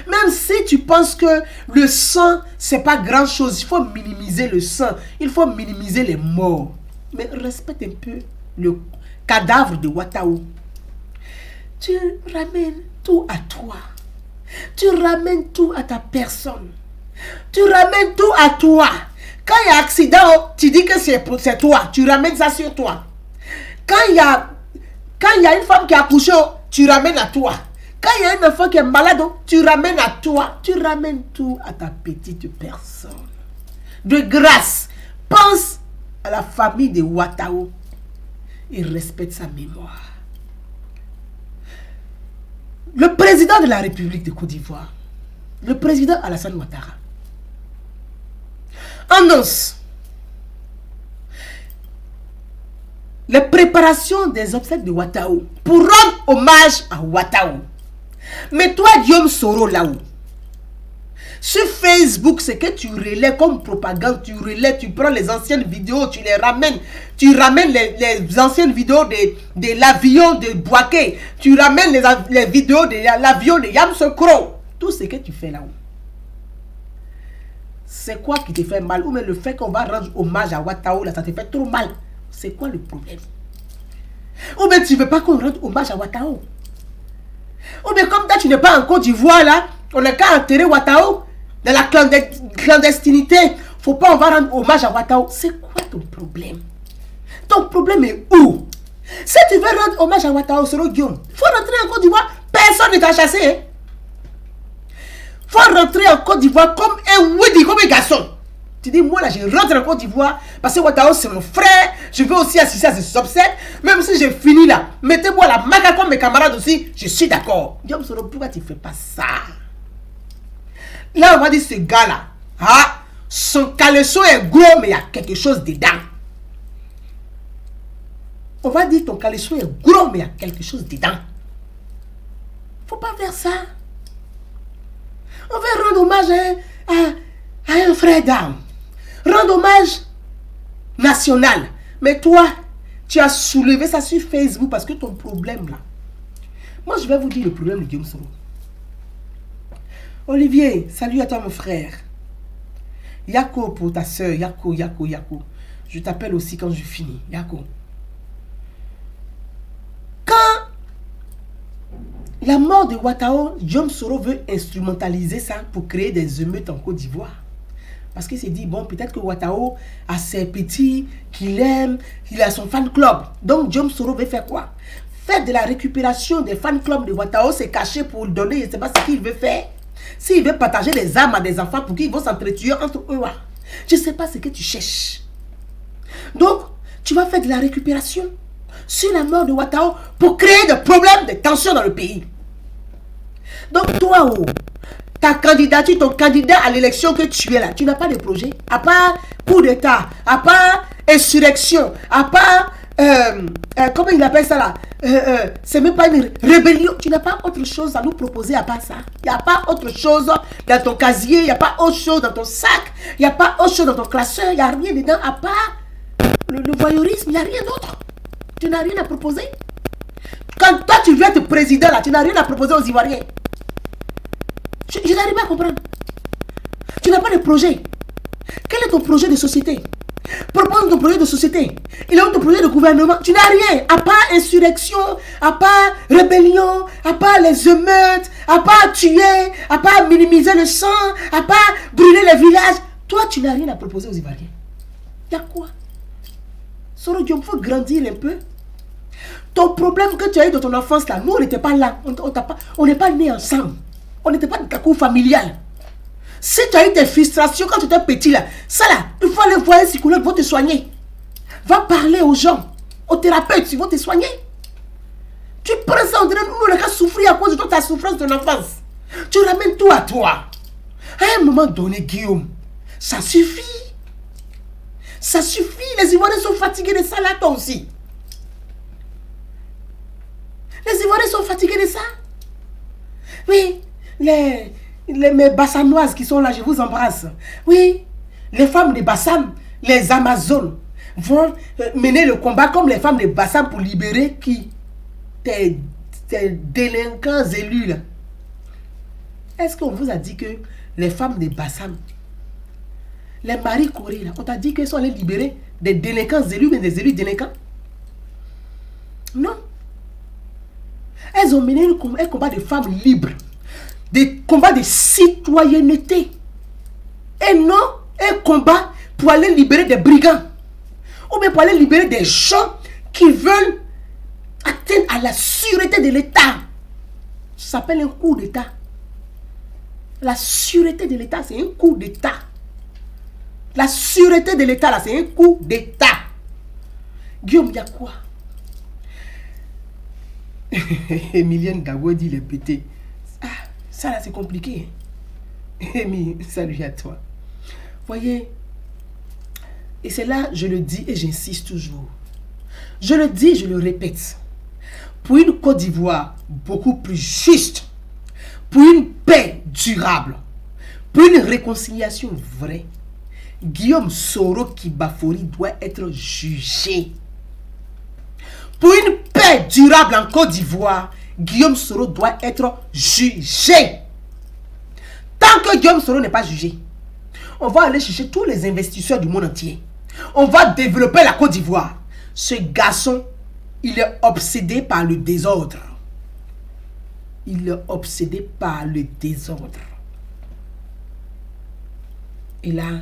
Même si tu penses que le sang, c'est pas grand chose, il faut minimiser le sang, il faut minimiser les morts. Mais respecte un peu le cadavre de Ouattao. Tu ramènes tout à toi. Tu ramènes tout à ta personne. Tu ramènes tout à toi. Quand il y a accident, tu dis que c'est toi. Tu ramènes ça sur toi. Quand il y a une femme qui a accouché, tu ramènes à toi. Quand il y a un enfant qui est malade, tu ramènes à toi. Tu ramènes tout à ta petite personne. De grâce, pense à la famille de Ouattao et respecte sa mémoire. Le président de la République de Côte d'Ivoire, le président Alassane Ouattara, annonce les préparations des obsèques de Ouattao pour rendre hommage à Ouattao. Mais toi, Guillaume Soro, là-haut, sur Facebook, c'est que tu relais comme propagande, tu relais, tu prends les anciennes vidéos, tu les ramènes, tu ramènes les anciennes vidéos de l'avion de Bouaké, tu ramènes les vidéos de l'avion de Yamsokro. Tout ce que tu fais là-haut, c'est quoi qui te fait mal? Ou même le fait qu'on va rendre hommage à Ouattao, là, ça te fait trop mal. C'est quoi le problème? Ou bien tu veux pas qu'on rende hommage à Ouattao? Ou bien comme toi, tu n'es pas en Côte d'Ivoire, là, on n'a qu'à enterrer Ouattao dans la clandestinité. Faut pas, on va rendre hommage à Ouattao. C'est quoi ton problème? Ton problème est où? Si tu veux rendre hommage à Ouattao, Soro Guillaume, il faut rentrer en Côte d'Ivoire. Personne ne t'a chassé. Il faut rentrer en Côte d'Ivoire comme un Widi, comme un garçon. Tu dis, moi là, je rentre en Côte d'Ivoire parce que Ouattao, c'est mon frère. Je veux aussi assister à ces obsèques. Même si j'ai fini là, mettez-moi la maca comme mes camarades aussi. Je suis d'accord. Guillaume Soro, pourquoi tu ne fais pas ça? Là, on va dire, ce gars-là, son caleçon est gros, mais il y a quelque chose dedans. On va dire, ton caleçon est gros, mais il y a quelque chose dedans. Faut pas faire ça. On va rendre hommage à un frère d'âme. Rendre hommage national. Mais toi, tu as soulevé ça sur Facebook parce que ton problème là. Moi, je vais vous dire le problème de Guillaume Soro. Olivier, salut à toi mon frère. Yako pour ta soeur. Yako. Je t'appelle aussi quand je finis. Yako. Quand la mort de Ouattao, Guillaume Soro veut instrumentaliser ça pour créer des émeutes en Côte d'Ivoire. Parce qu'il s'est dit, bon, peut-être que Ouattao a ses petits qu'il aime, il a son fan club. Donc, Guillaume Soro veut faire quoi? Faire de la récupération des fan clubs de Ouattao, c'est caché pour le donner, je ne sais pas ce qu'il veut faire. S'il veut partager des armes à des enfants pour qu'ils vont s'entretuer entre eux, je ne sais pas ce que tu cherches. Donc, tu vas faire de la récupération sur la mort de Ouattao pour créer des problèmes, des tensions dans le pays. Donc, toi, ta candidature, ton candidat à l'élection que tu es là, tu n'as pas de projet. À part coup d'État, à part insurrection, à part, comment il appelle ça là, c'est même pas une rébellion. Tu n'as pas autre chose à nous proposer à part ça. Il n'y a pas autre chose dans ton casier, il n'y a pas autre chose dans ton sac, il n'y a pas autre chose dans ton classeur, il n'y a rien dedans à part le voyeurisme, il n'y a rien d'autre. Tu n'as rien à proposer. Quand toi tu viens être président là, tu n'as rien à proposer aux Ivoiriens. Je n'arrive pas à comprendre. Tu n'as pas de projet. Quel est ton projet de société? Propose ton projet de société. Il est où ton projet de gouvernement? Tu n'as rien. À part insurrection, à part rébellion, à part les émeutes, à part tuer, à part minimiser le sang, à part brûler les villages. Toi, tu n'as rien à proposer aux Ivoiriens. Il y a quoi? Soro Guillaume, il faut grandir un peu. Ton problème que tu as eu dans ton enfance là, nous on n'était pas là. On n'est pas nés ensemble. On n'était pas de cacou familial. Si tu as eu des frustrations quand tu étais petit là, ça là, il faut aller voir un psychologue, va te soigner. Va parler aux gens. au thérapeute, ils vont te soigner. Tu prends ça, on dirait, nous, on a qu'à souffrir à cause de ta souffrance de l'enfance. Tu ramènes tout à toi. À un moment donné, Guillaume, ça suffit. Ça suffit. Les Ivoiriens sont fatigués de ça, là, toi aussi. Les Ivoiriens sont fatigués de ça. Oui, mes Bassanoises qui sont là, je vous embrasse. Oui, les femmes de Bassam, les Amazones, vont mener le combat comme les femmes de Bassam pour libérer qui? Tes délinquants élus là. Est-ce qu'on vous a dit que les femmes de Bassam, les Marie Corée là, on t'a dit qu'elles sont allées libérer des délinquants élus, mais des élus délinquants? Non. Elles ont mené un combat de femmes libres, des combats de citoyenneté. Et non un combat pour aller libérer des brigands. Ou bien pour aller libérer des gens qui veulent atteindre à la sûreté de l'État. Ça s'appelle un coup d'État. La sûreté de l'État, c'est un coup d'État. La sûreté de l'État, là, c'est un coup d'État. Guillaume, il y a quoi? Emilienne Gago dit les pétés. Ah, ça là, c'est compliqué. Amy, salut à toi. Voyez, et c'est là, je le dis et j'insiste toujours. Je le dis, je le répète. Pour une Côte d'Ivoire beaucoup plus juste, pour une paix durable, pour une réconciliation vraie, Guillaume Soro Kibafori doit être jugé. Pour une paix durable en Côte d'Ivoire, Guillaume Soro doit être jugé. Tant que Guillaume Soro n'est pas jugé, on va aller chercher tous les investisseurs du monde entier. On va développer la Côte d'Ivoire. Ce garçon, il est obsédé par le désordre. Il est obsédé par le désordre. Et là,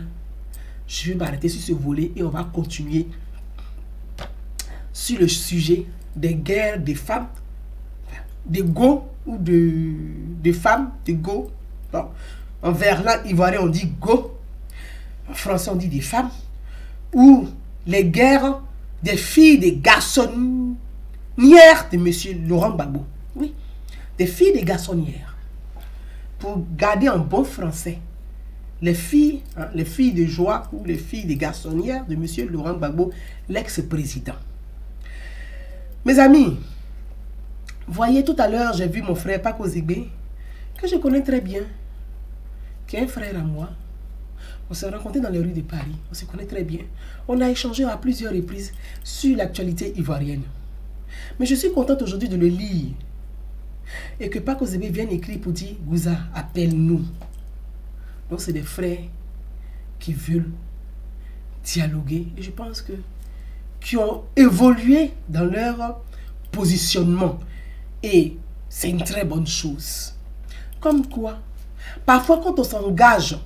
je vais m'arrêter sur ce volet et on va continuer sur le sujet des guerres des femmes, des go ou de femmes, de go. Bon. En verlan ivoirien, on dit go. En français, on dit des femmes. Ou les guerres des filles, des garçonnières de M. Laurent Gbagbo. Oui, des filles, des garçonnières. Pour garder en bon français, les filles de joie ou les filles des garçonnières de M. Laurent Gbagbo, l'ex-président. Mes amis, voyez, tout à l'heure, j'ai vu mon frère Paco Zigbe, que je connais très bien, qui est un frère à moi. On s'est rencontrés dans les rues de Paris, on se connaît très bien. On a échangé à plusieurs reprises sur l'actualité ivoirienne. Mais je suis contente aujourd'hui de le lire. Et que Paco Zigbe vienne écrire pour dire, Gouza, appelle-nous. Donc c'est des frères qui veulent dialoguer. Et je pense que qui ont évolué dans leur positionnement. Et c'est une très bonne chose. Comme quoi, parfois quand on s'engage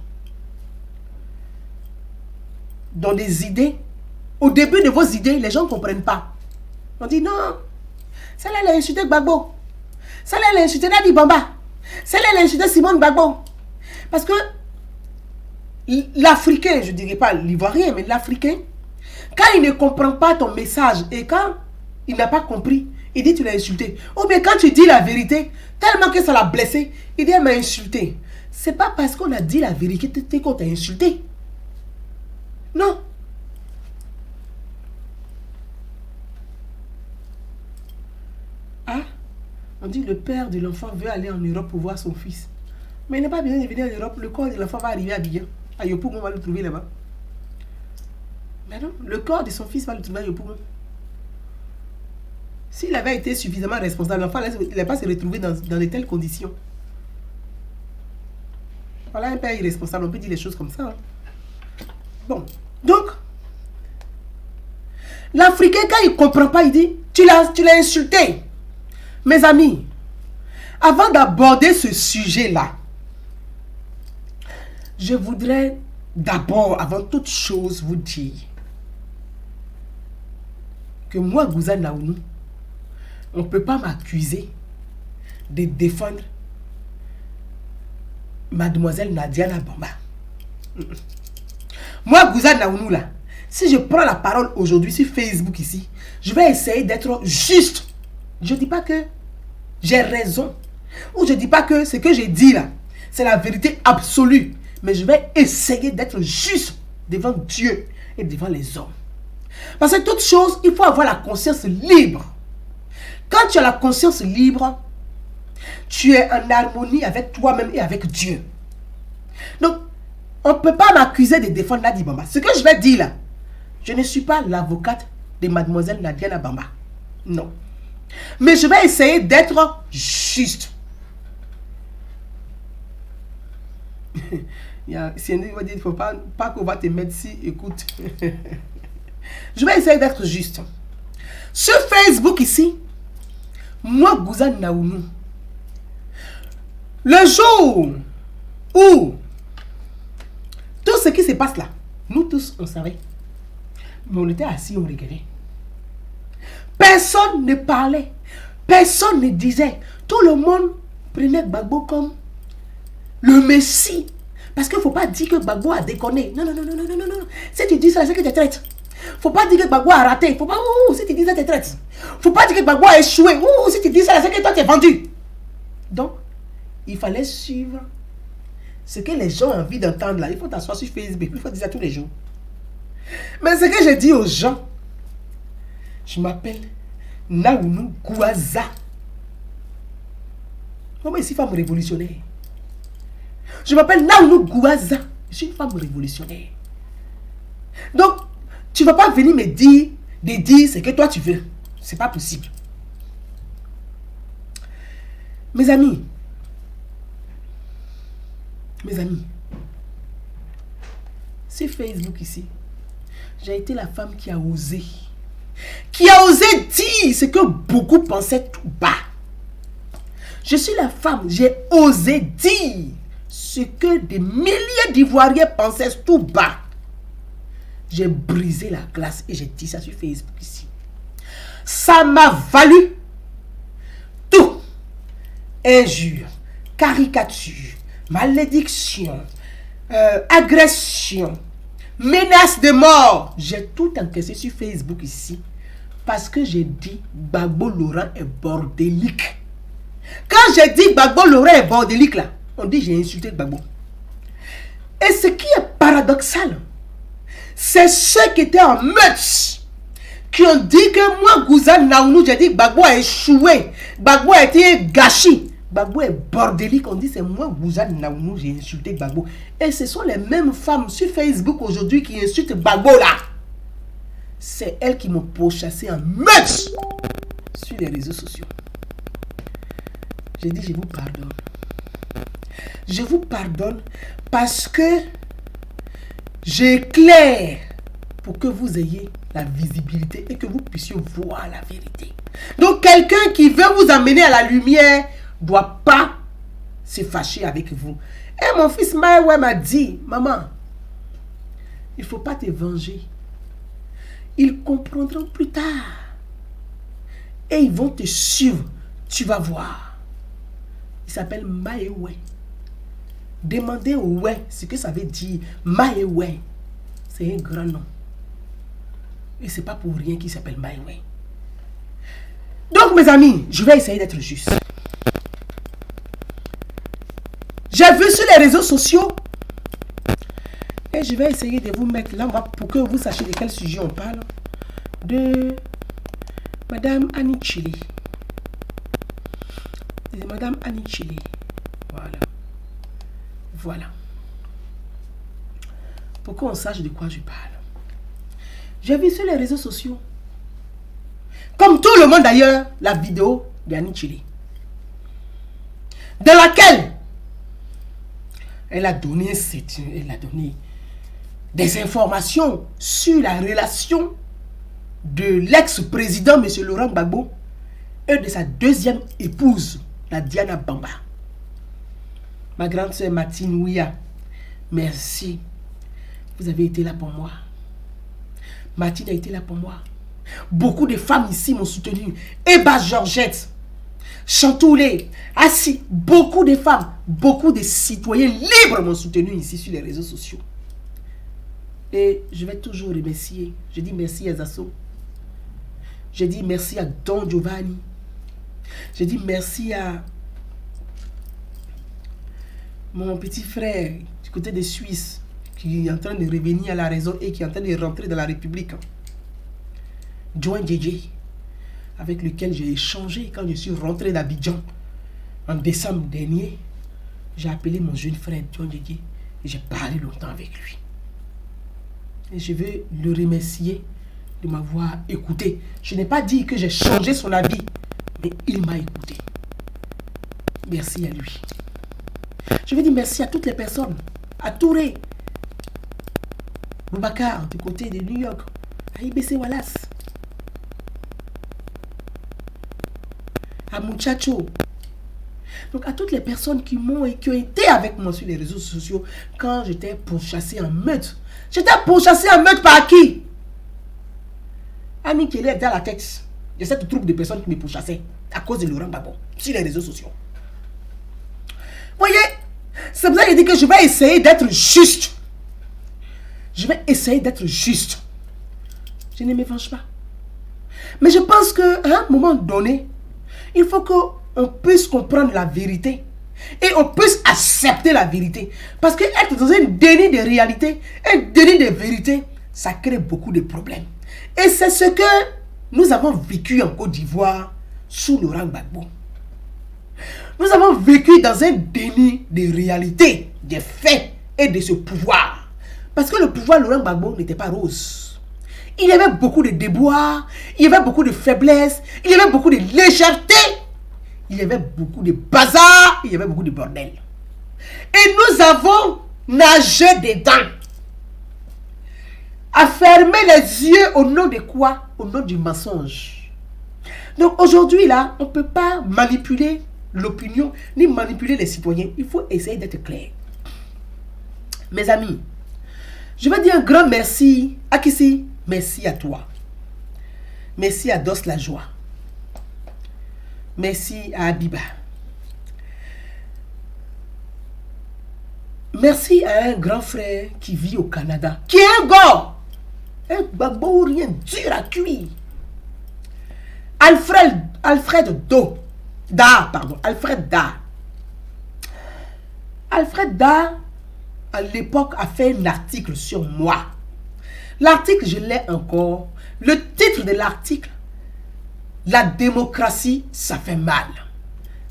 dans des idées, au début de vos idées, les gens ne comprennent pas. On dit non, celle-là elle a insulté Gbagbo. Celle-là elle a insulté Nadi Bamba. Celle-là elle a insulté Simone Gbagbo. Parce que l'Africain, je ne dirais pas l'Ivoirien, mais l'Africain, quand il ne comprend pas ton message et quand il n'a pas compris, il dit tu l'as insulté. Ou bien quand tu dis la vérité, tellement que ça l'a blessé, il dit elle m'a insulté. C'est pas parce qu'on a dit la vérité qu'on t'a insulté. Non. Ah, on dit le père de l'enfant veut aller en Europe pour voir son fils. Mais il n'a pas besoin de venir en Europe, le corps de l'enfant va arriver à Abidjan. À Yopougon, on va le trouver là-bas. Mais non, le corps de son fils va le trouver à Yopougon. S'il avait été suffisamment responsable, l'enfant il n'a pas se retrouvé dans de telles conditions. Voilà un père irresponsable, on peut dire les choses comme ça. Hein. Bon, donc, l'Africain, quand il ne comprend pas, il dit, tu l'as insulté. Mes amis, avant d'aborder ce sujet-là, je voudrais d'abord, avant toute chose, vous dire que moi, Gouza Naounou, on ne peut pas m'accuser de défendre Mademoiselle Nadia Bamba. Moi, Gouza Naounou, là, Si je prends la parole aujourd'hui sur Facebook ici, je vais essayer d'être juste. Je ne dis pas que j'ai raison. Ou je ne dis pas que ce que j'ai dit là, c'est la vérité absolue. Mais je vais essayer d'être juste devant Dieu et devant les hommes. Parce que toute chose, il faut avoir la conscience libre. Quand tu as la conscience libre, tu es en harmonie avec toi-même et avec Dieu. Donc, on ne peut pas m'accuser de défendre Nadi Bamba. Ce que je vais dire là, je ne suis pas l'avocate de mademoiselle Nadiana Bamba. Non. Mais je vais essayer d'être juste. Il va dire, il ne faut pas qu'on va te mettre ici, écoute. Je vais essayer d'être juste. Sur Facebook ici, moi, Gouzane Naounou, le jour où tout ce qui se passe là, nous tous, on savait. Mais on était assis, on regardait. Personne ne parlait. Personne ne disait. Tout le monde prenait Gbagbo comme le Messie. Parce qu'il ne faut pas dire que Gbagbo a déconné. Non, non, non, non, non, non, non. Si tu dis ça, c'est que tu es traite. Il ne faut pas dire que Gbagbo a raté. Il ne faut pas, si tu dis ça, tu es traite. Il ne faut pas dire que Gbagbo a échoué. Si tu dis ça, c'est que toi, tu es vendu. Donc, il fallait suivre ce que les gens ont envie d'entendre là. Il faut t'asseoir sur Facebook. Il faut dire ça tous les jours. Mais ce que je dis aux gens, je m'appelle Naounou Gouaza. Moi, je suis femme révolutionnaire. Je m'appelle Naounou Gouaza. Je suis une femme révolutionnaire. Donc, tu ne vas pas venir me dire ce que toi tu veux. C'est pas possible. Mes amis, sur Facebook ici, j'ai été la femme qui a osé dire ce que beaucoup pensaient tout bas. Je suis la femme, j'ai osé dire ce que des milliers d'Ivoiriens pensaient tout bas. J'ai brisé la glace et j'ai dit ça sur Facebook ici. Ça m'a valu tout. Injures, caricatures, malédiction, agression, menace de mort. J'ai tout encaissé sur Facebook ici parce que j'ai dit Gbagbo Laurent est bordélique. Quand j'ai dit Gbagbo Laurent est bordélique là, on dit j'ai insulté Gbagbo. Et ce qui est paradoxal, c'est ceux qui étaient en meute qui ont dit que moi, Gouzane Naounou, j'ai dit Gbagbo a échoué, Gbagbo a été gâché. Gbagbo est bordélique, on dit c'est moi, Gouzane Naounou, j'ai insulté Gbagbo. Et ce sont les mêmes femmes sur Facebook aujourd'hui qui insultent Gbagbo là. C'est elles qui m'ont pourchassé en meute sur les réseaux sociaux. J'ai dit je vous pardonne. Je vous pardonne parce que j'éclaire pour que vous ayez la visibilité et que vous puissiez voir la vérité. Donc quelqu'un qui veut vous amener à la lumière ne doit pas se fâcher avec vous. Et mon fils Maëwé m'a dit, maman, il ne faut pas te venger. Ils comprendront plus tard. Et ils vont te suivre. Tu vas voir. Il s'appelle Maëwé. Demandez au ouais ce que ça veut dire. Maëwé. C'est un grand nom. Et c'est pas pour rien qu'il s'appelle Maëwé. Donc mes amis, je vais essayer d'être juste. J'ai vu sur les réseaux sociaux et je vais essayer de vous mettre là pour que vous sachiez de quel sujet on parle. De Madame Annie Chili. De Madame Annie Chili. Voilà. Voilà. Pour qu'on sache de quoi je parle. J'ai vu sur les réseaux sociaux, comme tout le monde d'ailleurs, la vidéo d'Annie Chili, dans laquelle elle a donné des informations sur la relation de l'ex-président M. Laurent Gbagbo et de sa deuxième épouse, la Diana Bamba. Ma grande sœur Martine Ouya, merci. Vous avez été là pour moi. Martine a été là pour moi. Beaucoup de femmes ici m'ont soutenu. Eba Georgette, Chantoulé, Assis, beaucoup de femmes, beaucoup de citoyens libres m'ont soutenu ici sur les réseaux sociaux. Et je vais toujours remercier. Je dis merci à Zasso. Je dis merci à Don Giovanni. Je dis merci à mon petit frère du côté de Suisse qui est en train de revenir à la raison et qui est en train de rentrer dans la République. Joan JJ, avec lequel j'ai échangé quand je suis rentré d'Abidjan en décembre dernier. J'ai appelé mon jeune frère Joan JJ et j'ai parlé longtemps avec lui. Et je veux le remercier de m'avoir écouté. Je n'ai pas dit que j'ai changé son avis, mais il m'a écouté. Merci à lui. Je veux dire merci à toutes les personnes. À Touré, Boubacar du côté de New York, à IBC Wallace, à Muchacho. Donc à toutes les personnes qui m'ont et qui ont été avec moi sur les réseaux sociaux quand j'étais pourchassé en meute. J'étais pourchassé en meute par qui? Annie Kelly était à la tête de cette troupe de personnes qui me pourchassaient à cause de Laurent Gbagbo sur les réseaux sociaux. Voyez, c'est pour ça que je dis que je vais essayer d'être juste. Je vais essayer d'être juste. Je ne me venge pas. Mais je pense qu'à un moment donné, il faut qu'on puisse comprendre la vérité. Et on puisse accepter la vérité. Parce que être dans un déni de réalité, un déni de vérité, ça crée beaucoup de problèmes. Et c'est ce que nous avons vécu en Côte d'Ivoire sous Laurent Gbagbo. Nous avons vécu dans un déni de réalité, des faits et de ce pouvoir. Parce que le pouvoir Laurent Gbagbo n'était pas rose. Il y avait beaucoup de déboires, il y avait beaucoup de faiblesses, il y avait beaucoup de légèreté, il y avait beaucoup de bazar, il y avait beaucoup de bordel. Et nous avons nagé dedans. À fermer les yeux au nom de quoi? Au nom du mensonge. Donc aujourd'hui là, on ne peut pas manipuler l'opinion, ni manipuler les citoyens. Il faut essayer d'être clair. Mes amis, je vais dire un grand merci à qui c'est? Merci à toi. Merci à Dos la Joie. Merci à Abiba. Merci à un grand frère qui vit au Canada, qui est un gars. Un Gbagbo rien dur à cuire. Alfred Da. Alfred Da, à l'époque, a fait un article sur moi. L'article, je l'ai encore. Le titre de l'article, la démocratie, ça fait mal.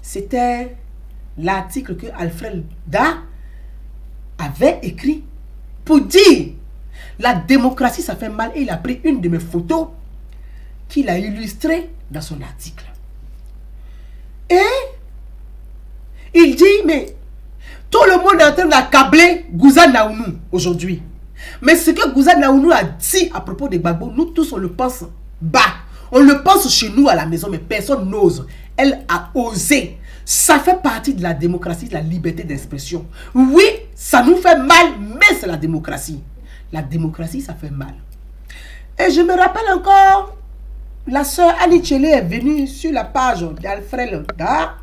C'était l'article que Alfred Da avait écrit pour dire la démocratie, ça fait mal. Et il a pris une de mes photos qu'il a illustrée dans son article. Et il dit, mais tout le monde est en train d'accabler Gouza Naounou aujourd'hui. Mais ce que Gouza Naounou a dit à propos de Gbagbo, nous tous on le pense bas. On le pense chez nous à la maison, mais personne n'ose. Elle a osé. Ça fait partie de la démocratie, de la liberté d'expression. Oui, ça nous fait mal, mais c'est la démocratie. La démocratie, ça fait mal. Et je me rappelle encore, la sœur Annie Tchele est venue sur la page d'Alfred Da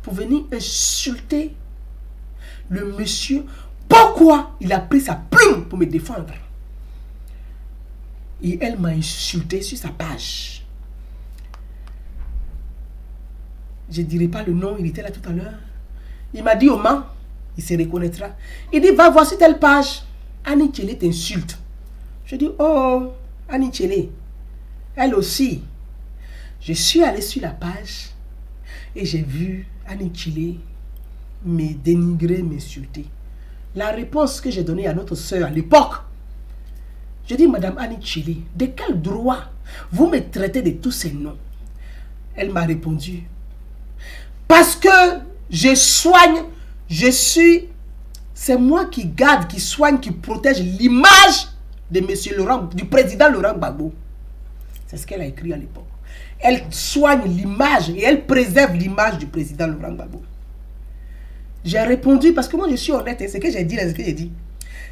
pour venir insulter le monsieur. Pourquoi il a pris sa plume pour me défendre? Et elle m'a insulté sur sa page. Je ne dirai pas le nom, il était là tout à l'heure. Il m'a dit, Oman, il se reconnaîtra. Il dit, va voir sur telle page. Annie Tchele t'insulte. Je dis, oh, Annie Tchele, elle aussi. Je suis allé sur la page et j'ai vu Annie Tchele me dénigrer, m'insulter. La réponse que j'ai donnée à notre sœur à l'époque, je dis, Madame Annie Tchele, de quel droit vous me traitez de tous ces noms? Elle m'a répondu, parce que je soigne, c'est moi qui garde, qui soigne, qui protège l'image de monsieur Laurent, du président Laurent Gbagbo. C'est ce qu'elle a écrit à l'époque. Elle soigne l'image et elle préserve l'image du président Laurent Gbagbo. J'ai répondu, parce que moi je suis honnête, c'est ce que j'ai dit, c'est ce que j'ai dit.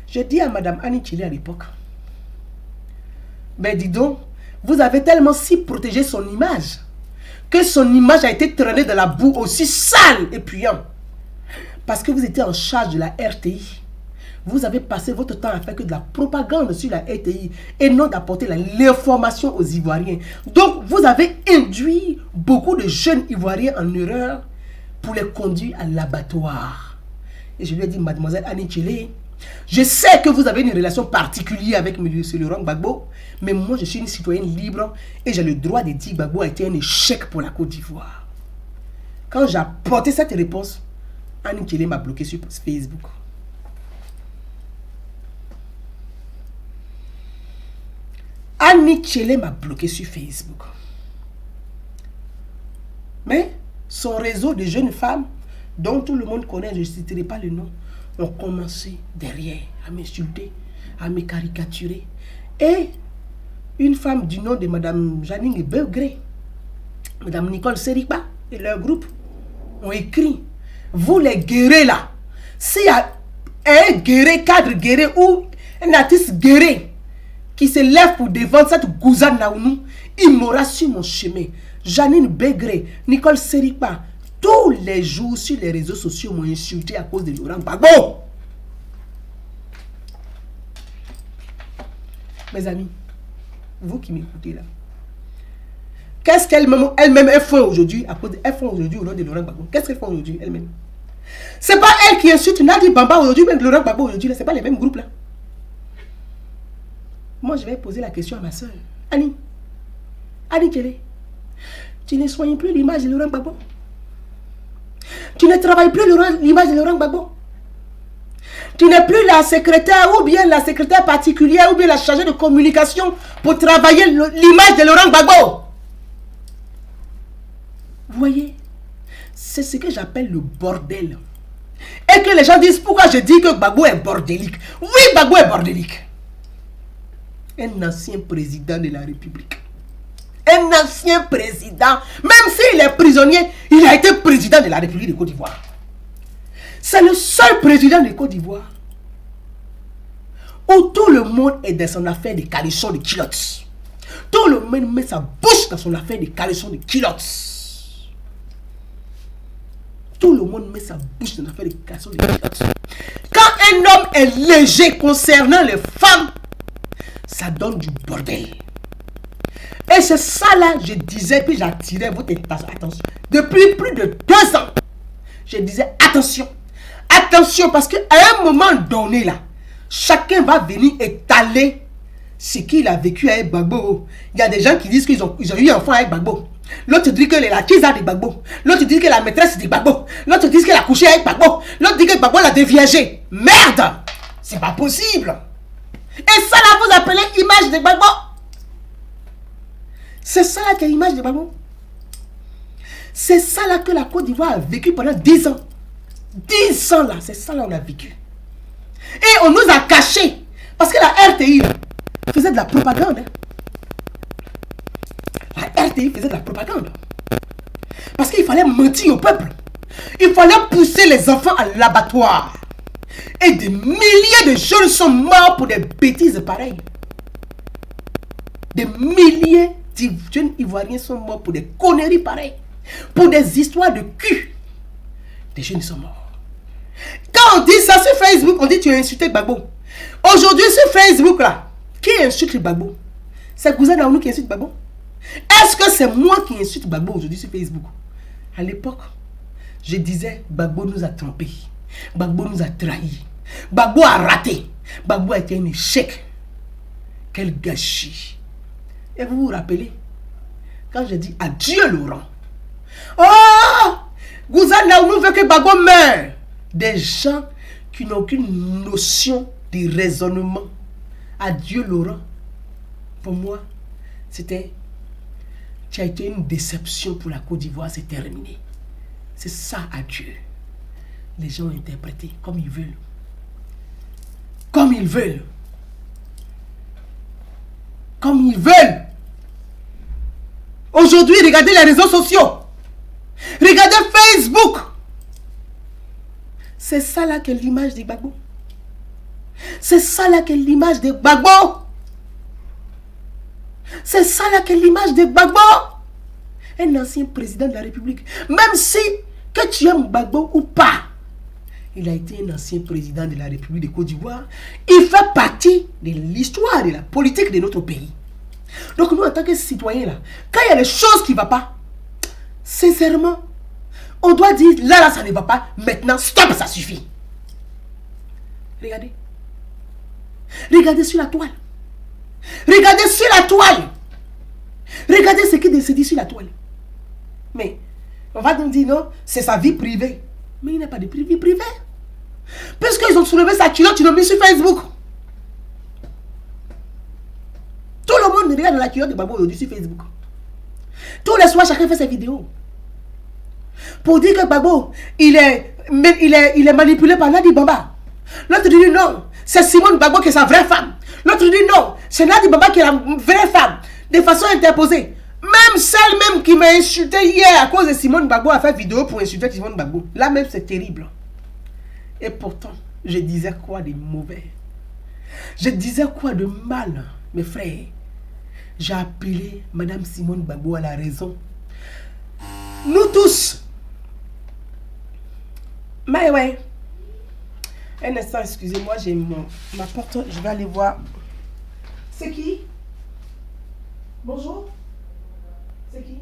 J'ai dit à Madame Annie Tchele à l'époque, ben dis donc, vous avez tellement si protégé son image, que son image a été traînée dans la boue aussi sale et puante. Parce que vous étiez en charge de la RTI. Vous avez passé votre temps à faire que de la propagande sur la RTI et non d'apporter l'information aux Ivoiriens. Donc, vous avez induit beaucoup de jeunes Ivoiriens en erreur pour les conduire à l'abattoir. Et je lui ai dit, mademoiselle Annie Tchélé, je sais que vous avez une relation particulière avec M. Laurent Gbagbo, mais moi je suis une citoyenne libre et j'ai le droit de dire que Gbagbo a été un échec pour la Côte d'Ivoire. Quand j'ai apporté cette réponse, Annie Tchélé m'a bloqué sur Facebook. Annie Tchélé m'a bloqué sur Facebook. Mais son réseau de jeunes femmes, dont tout le monde connaît, je ne citerai pas le nom, ont commencé derrière à m'insulter, à me caricaturer. Et une femme du nom de Mme Janine Belgré, Mme Nicole Seripa et leur groupe ont écrit, vous les guérés là, s'il y a un guéré, cadre guéré ou un artiste guéré qui se lève pour défendre cette gouzane là où nous, il m'aura sur mon chemin. Janine Belgré, Nicole Seripa, tous les jours sur les réseaux sociaux m'ont insulté à cause de Laurent Gbagbo. Mes amis, vous qui m'écoutez là, qu'est-ce qu'elle-même fait aujourd'hui à cause elles font aujourd'hui au nom de Laurent Gbagbo? Qu'est-ce qu'elles font aujourd'hui elles-mêmes? C'est pas elle qui insulte Nadi Bamba aujourd'hui, même Laurent Gbagbo aujourd'hui, c'est pas les mêmes groupes là. Moi je vais poser la question à ma soeur, Annie Tchélé, tu ne soignes plus l'image de Laurent Gbagbo? Tu ne travailles plus l'image de Laurent Gbagbo? Tu n'es plus la secrétaire ou bien la secrétaire particulière ou bien la chargée de communication pour travailler l'image de Laurent Gbagbo. Vous voyez, c'est ce que j'appelle le bordel. Et que les gens disent pourquoi je dis que Gbagbo est bordélique. Oui, Gbagbo est bordélique. Un ancien président de la République. Un ancien président, même s'il est prisonnier, il a été président de la République de Côte d'Ivoire. C'est le seul président de Côte d'Ivoire où tout le monde est dans son affaire de caleçon de culottes. Tout le monde met sa bouche dans son affaire de caleçon de culottes. Tout le monde met sa bouche dans l'affaire de caleçon de culottes. Quand un homme est léger concernant les femmes, ça donne du bordel. Et c'est ça là, je disais, puis j'attirais votre attention. Depuis plus de 2 ans, je disais attention. Attention, parce qu'à un moment donné là, chacun va venir étaler ce qu'il a vécu avec Gbagbo. Il y a des gens qui disent qu'ils ont eu un enfant avec Gbagbo. L'autre dit que la kisa de Gbagbo. L'autre dit que la maîtresse de Gbagbo. L'autre dit qu'elle a couché avec Gbagbo. L'autre dit que Gbagbo l'a déviagé. Merde! C'est pas possible. Et ça là, vous appelez image de Gbagbo? C'est ça là qui est l'image de Gbagbo. C'est ça là que la Côte d'Ivoire a vécu pendant 10 ans. 10 ans là, c'est ça là on a vécu. Et on nous a caché. Parce que la RTI là, faisait de la propagande. La RTI faisait de la propagande. Parce qu'il fallait mentir au peuple. Il fallait pousser les enfants à l'abattoir. Et des milliers de jeunes sont morts pour des bêtises pareilles. Des milliers de jeunes Ivoiriens sont morts pour des conneries pareilles. Pour des histoires de cul. Des jeunes sont morts. Quand on dit ça sur Facebook, on dit tu as insulté Gbagbo. Aujourd'hui sur Facebook là, qui insulte Gbagbo? C'est Cousin Naounou qui insulte Gbagbo? Est-ce que c'est moi qui insulte Gbagbo aujourd'hui sur Facebook? À l'époque, je disais Gbagbo nous a trompés. Gbagbo nous a trahis. Gbagbo a raté. Gbagbo a été un échec. Quel gâchis. Et vous vous rappelez, quand j'ai dit adieu Laurent. Oh! Cousin Naounou veut que Gbagbo meure. Des gens qui n'ont aucune notion de raisonnement. Adieu Laurent. Pour moi, c'était... Tu as été une déception pour la Côte d'Ivoire, c'est terminé. C'est ça, adieu. Les gens ont interprété comme ils veulent. Comme ils veulent. Comme ils veulent. Aujourd'hui, regardez les réseaux sociaux. Regardez Facebook. C'est ça là que l'image de Gbagbo. C'est ça là que l'image de Gbagbo. C'est ça là que l'image de Gbagbo. Un ancien président de la République. Même si que tu aimes Gbagbo ou pas, Il a été un ancien président de la République de Côte d'Ivoire. Il fait partie de l'histoire de la politique de notre pays. Donc nous, en tant que citoyens, là, quand il y a des choses qui ne vont pas, sincèrement, on doit dire, là, ça ne va pas, maintenant, stop, ça suffit. Regardez. Regardez sur la toile. Regardez sur la toile. Regardez ce qui se dit sur la toile. Mais, on va nous dire, non, c'est sa vie privée. Mais il n'y a pas de vie privée. Puisqu'ils ont soulevé sa culotte, ils l'ont mis sur Facebook. Tout le monde regarde la culotte de Gbagbo aujourd'hui sur Facebook. Tous les soirs, chacun fait ses vidéos. Pour dire que Gbagbo, il est manipulé par Nadi Bamba. L'autre dit non, c'est Simone Gbagbo qui est sa vraie femme. L'autre dit non, c'est Nadi Bamba qui est la vraie femme. De façon interposée. Même celle même qui m'a insulté hier à cause de Simone Gbagbo a fait vidéo pour insulter Simone Gbagbo. Là même c'est terrible. Et pourtant, je disais quoi de mauvais? Je disais quoi de mal, mes frères? J'ai appelé Madame Simone Gbagbo à la raison. Nous tous. Mais ouais. Un instant, excusez-moi, j'ai ma porte. Je vais aller voir. C'est qui? Bonjour. C'est qui?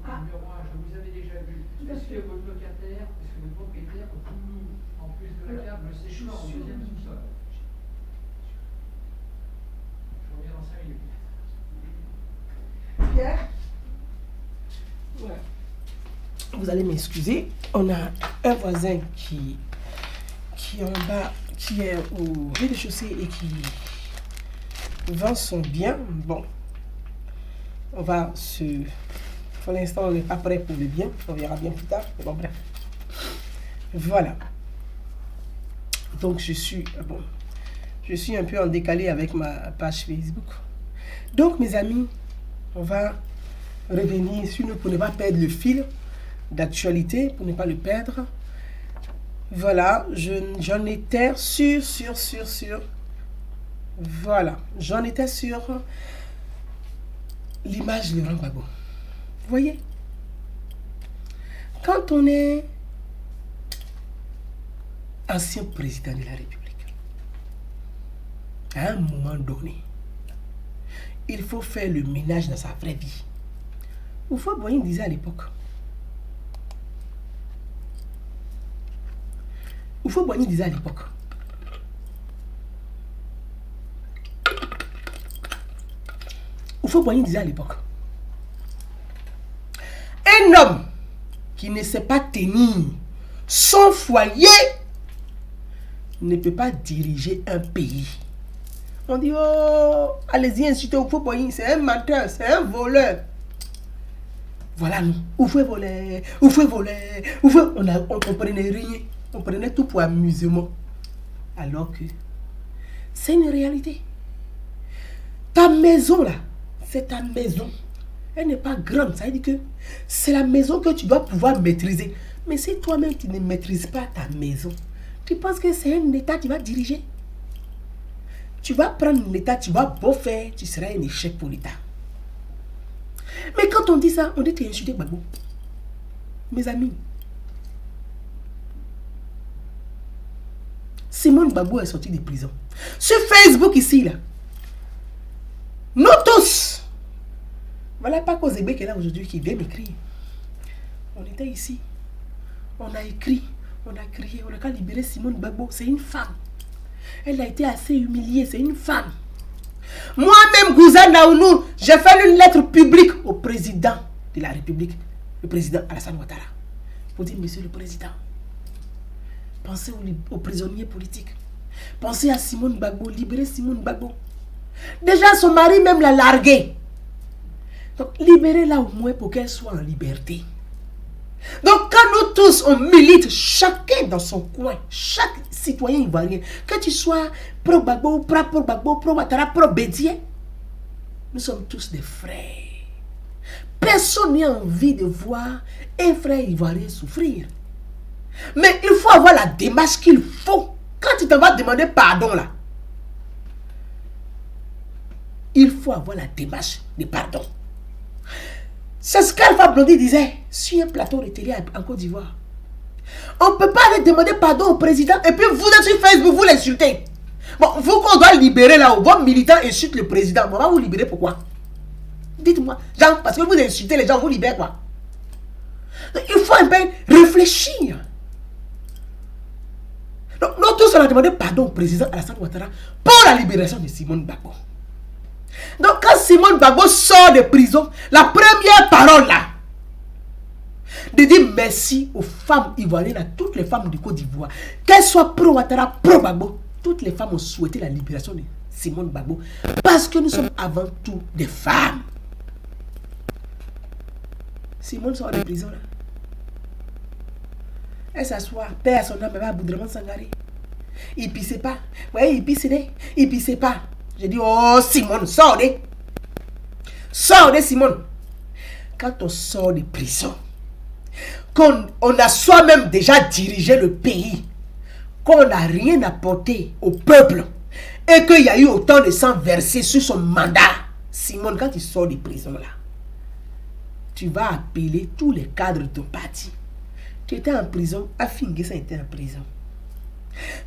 Ah. Vous avez déjà vu. Est-ce que votre locataire, est-ce que votre propriétaire, en plus de la cave, le séchoir au deuxième sous-sol? Je reviens dans 5 minutes. Pierre? Voilà. Vous allez m'excuser. On a un voisin qui est en bas, qui est au rez-de-chaussée et qui vend son bien. Bon. On va se... Pour l'instant, on n'est pas prêt pour le bien. On verra bien plus tard. Mais bon, bref. Voilà. Donc, je suis un peu en décalé avec ma page Facebook. Donc, mes amis, on va revenir sur nous pour ne pas perdre le fil d'actualité, pour ne pas le perdre. Voilà. J'en étais sur... Voilà. J'en étais sur... l'image de Laurent Gbagbo. Vous voyez? Quand on est ancien président de la République, à un moment donné, il faut faire le ménage dans sa vraie vie. Houphouët-Boigny disait à l'époque. Houphouët-Boigny disait à l'époque. Houphouët-Boigny disait à l'époque. Un homme qui ne sait pas tenir son foyer ne peut pas diriger un pays. On dit, oh, allez-y, insultez Houphouët-Boigny, c'est un menteur, c'est un voleur. Voilà nous, Houphouët volait, on comprenait rien, on prenait tout pour amusement. Alors que c'est une réalité. Ta maison là, c'est ta maison. Elle n'est pas grande, ça veut dire que c'est la maison que tu dois pouvoir maîtriser. Mais si toi-même tu ne maîtrises pas ta maison, tu penses que c'est un état que tu vas diriger? Tu vas prendre l'état, tu vas beau faire, tu seras un échec pour l'état. Mais quand on dit ça, on dit que tu es insulté Gbagbo. Mes amis, Simone Gbagbo est sortie de prison. Sur Facebook ici, là, nous tous, voilà pas cause qui est là aujourd'hui qui vient m'écrire. On était ici, on a écrit, on a crié, on a qu'à libérer Simone Gbagbo. C'est une femme. Elle a été assez humiliée, c'est une femme. Moi-même, Gouza Naounou, j'ai fait une lettre publique au président de la République, le président Alassane Ouattara, pour dire, monsieur le président, pensez aux prisonniers politiques. Pensez à Simone Gbagbo, libérez Simone Gbagbo. Déjà, son mari même l'a larguée. Donc, libérez-la au moins pour qu'elle soit en liberté. Donc, quand nous tous, on milite, chacun dans son coin, chaque citoyen ivoirien, que tu sois pro-Gbagbo, pro-Gbagbo, pro-Ouattara, pro-Bédié, nous sommes tous des frères. Personne n'a envie de voir un frère ivoirien souffrir. Mais il faut avoir la démarche qu'il faut. Quand tu t'en vas demander pardon là, il faut avoir la démarche de pardon. C'est ce qu'Alpha Blondy disait sur un plateau de télé en Côte d'Ivoire. On ne peut pas aller demander pardon au président et puis vous êtes sur Facebook, vous l'insultez. Bon, vous qu'on doit libérer là, vos militants insultent le président. On va vous libérer pourquoi? Dites-moi. Genre, parce que vous insultez les gens, vous libérez quoi? Donc, il faut un peu réfléchir. Donc, nous tous, on a demandé pardon au président Alassane Ouattara pour la libération de Simone Gbagbo. Donc, quand Simone Gbagbo sort de prison, la première parole là, de dire merci aux femmes ivoiriennes, à toutes les femmes du Côte d'Ivoire, qu'elles soient pro-Ouattara, pro-Gbagbo, toutes les femmes ont souhaité la libération de Simone Gbagbo parce que nous sommes avant tout des femmes. Simone sort de prison là. Elle s'assoit, perd son âme, elle va à Boudreman Sangaré. Il pissait pas. Ouais, il pissait pas. J'ai dit, oh Simone, sors de. Sors de Simone. Quand on sort de prison, qu'on a soi-même déjà dirigé le pays, qu'on n'a rien apporté au peuple, et qu'il y a eu autant de sang versé sur son mandat, Simone, quand tu sors de prison là, tu vas appeler tous les cadres de ton parti. Tu étais en prison, Afingessa était en prison.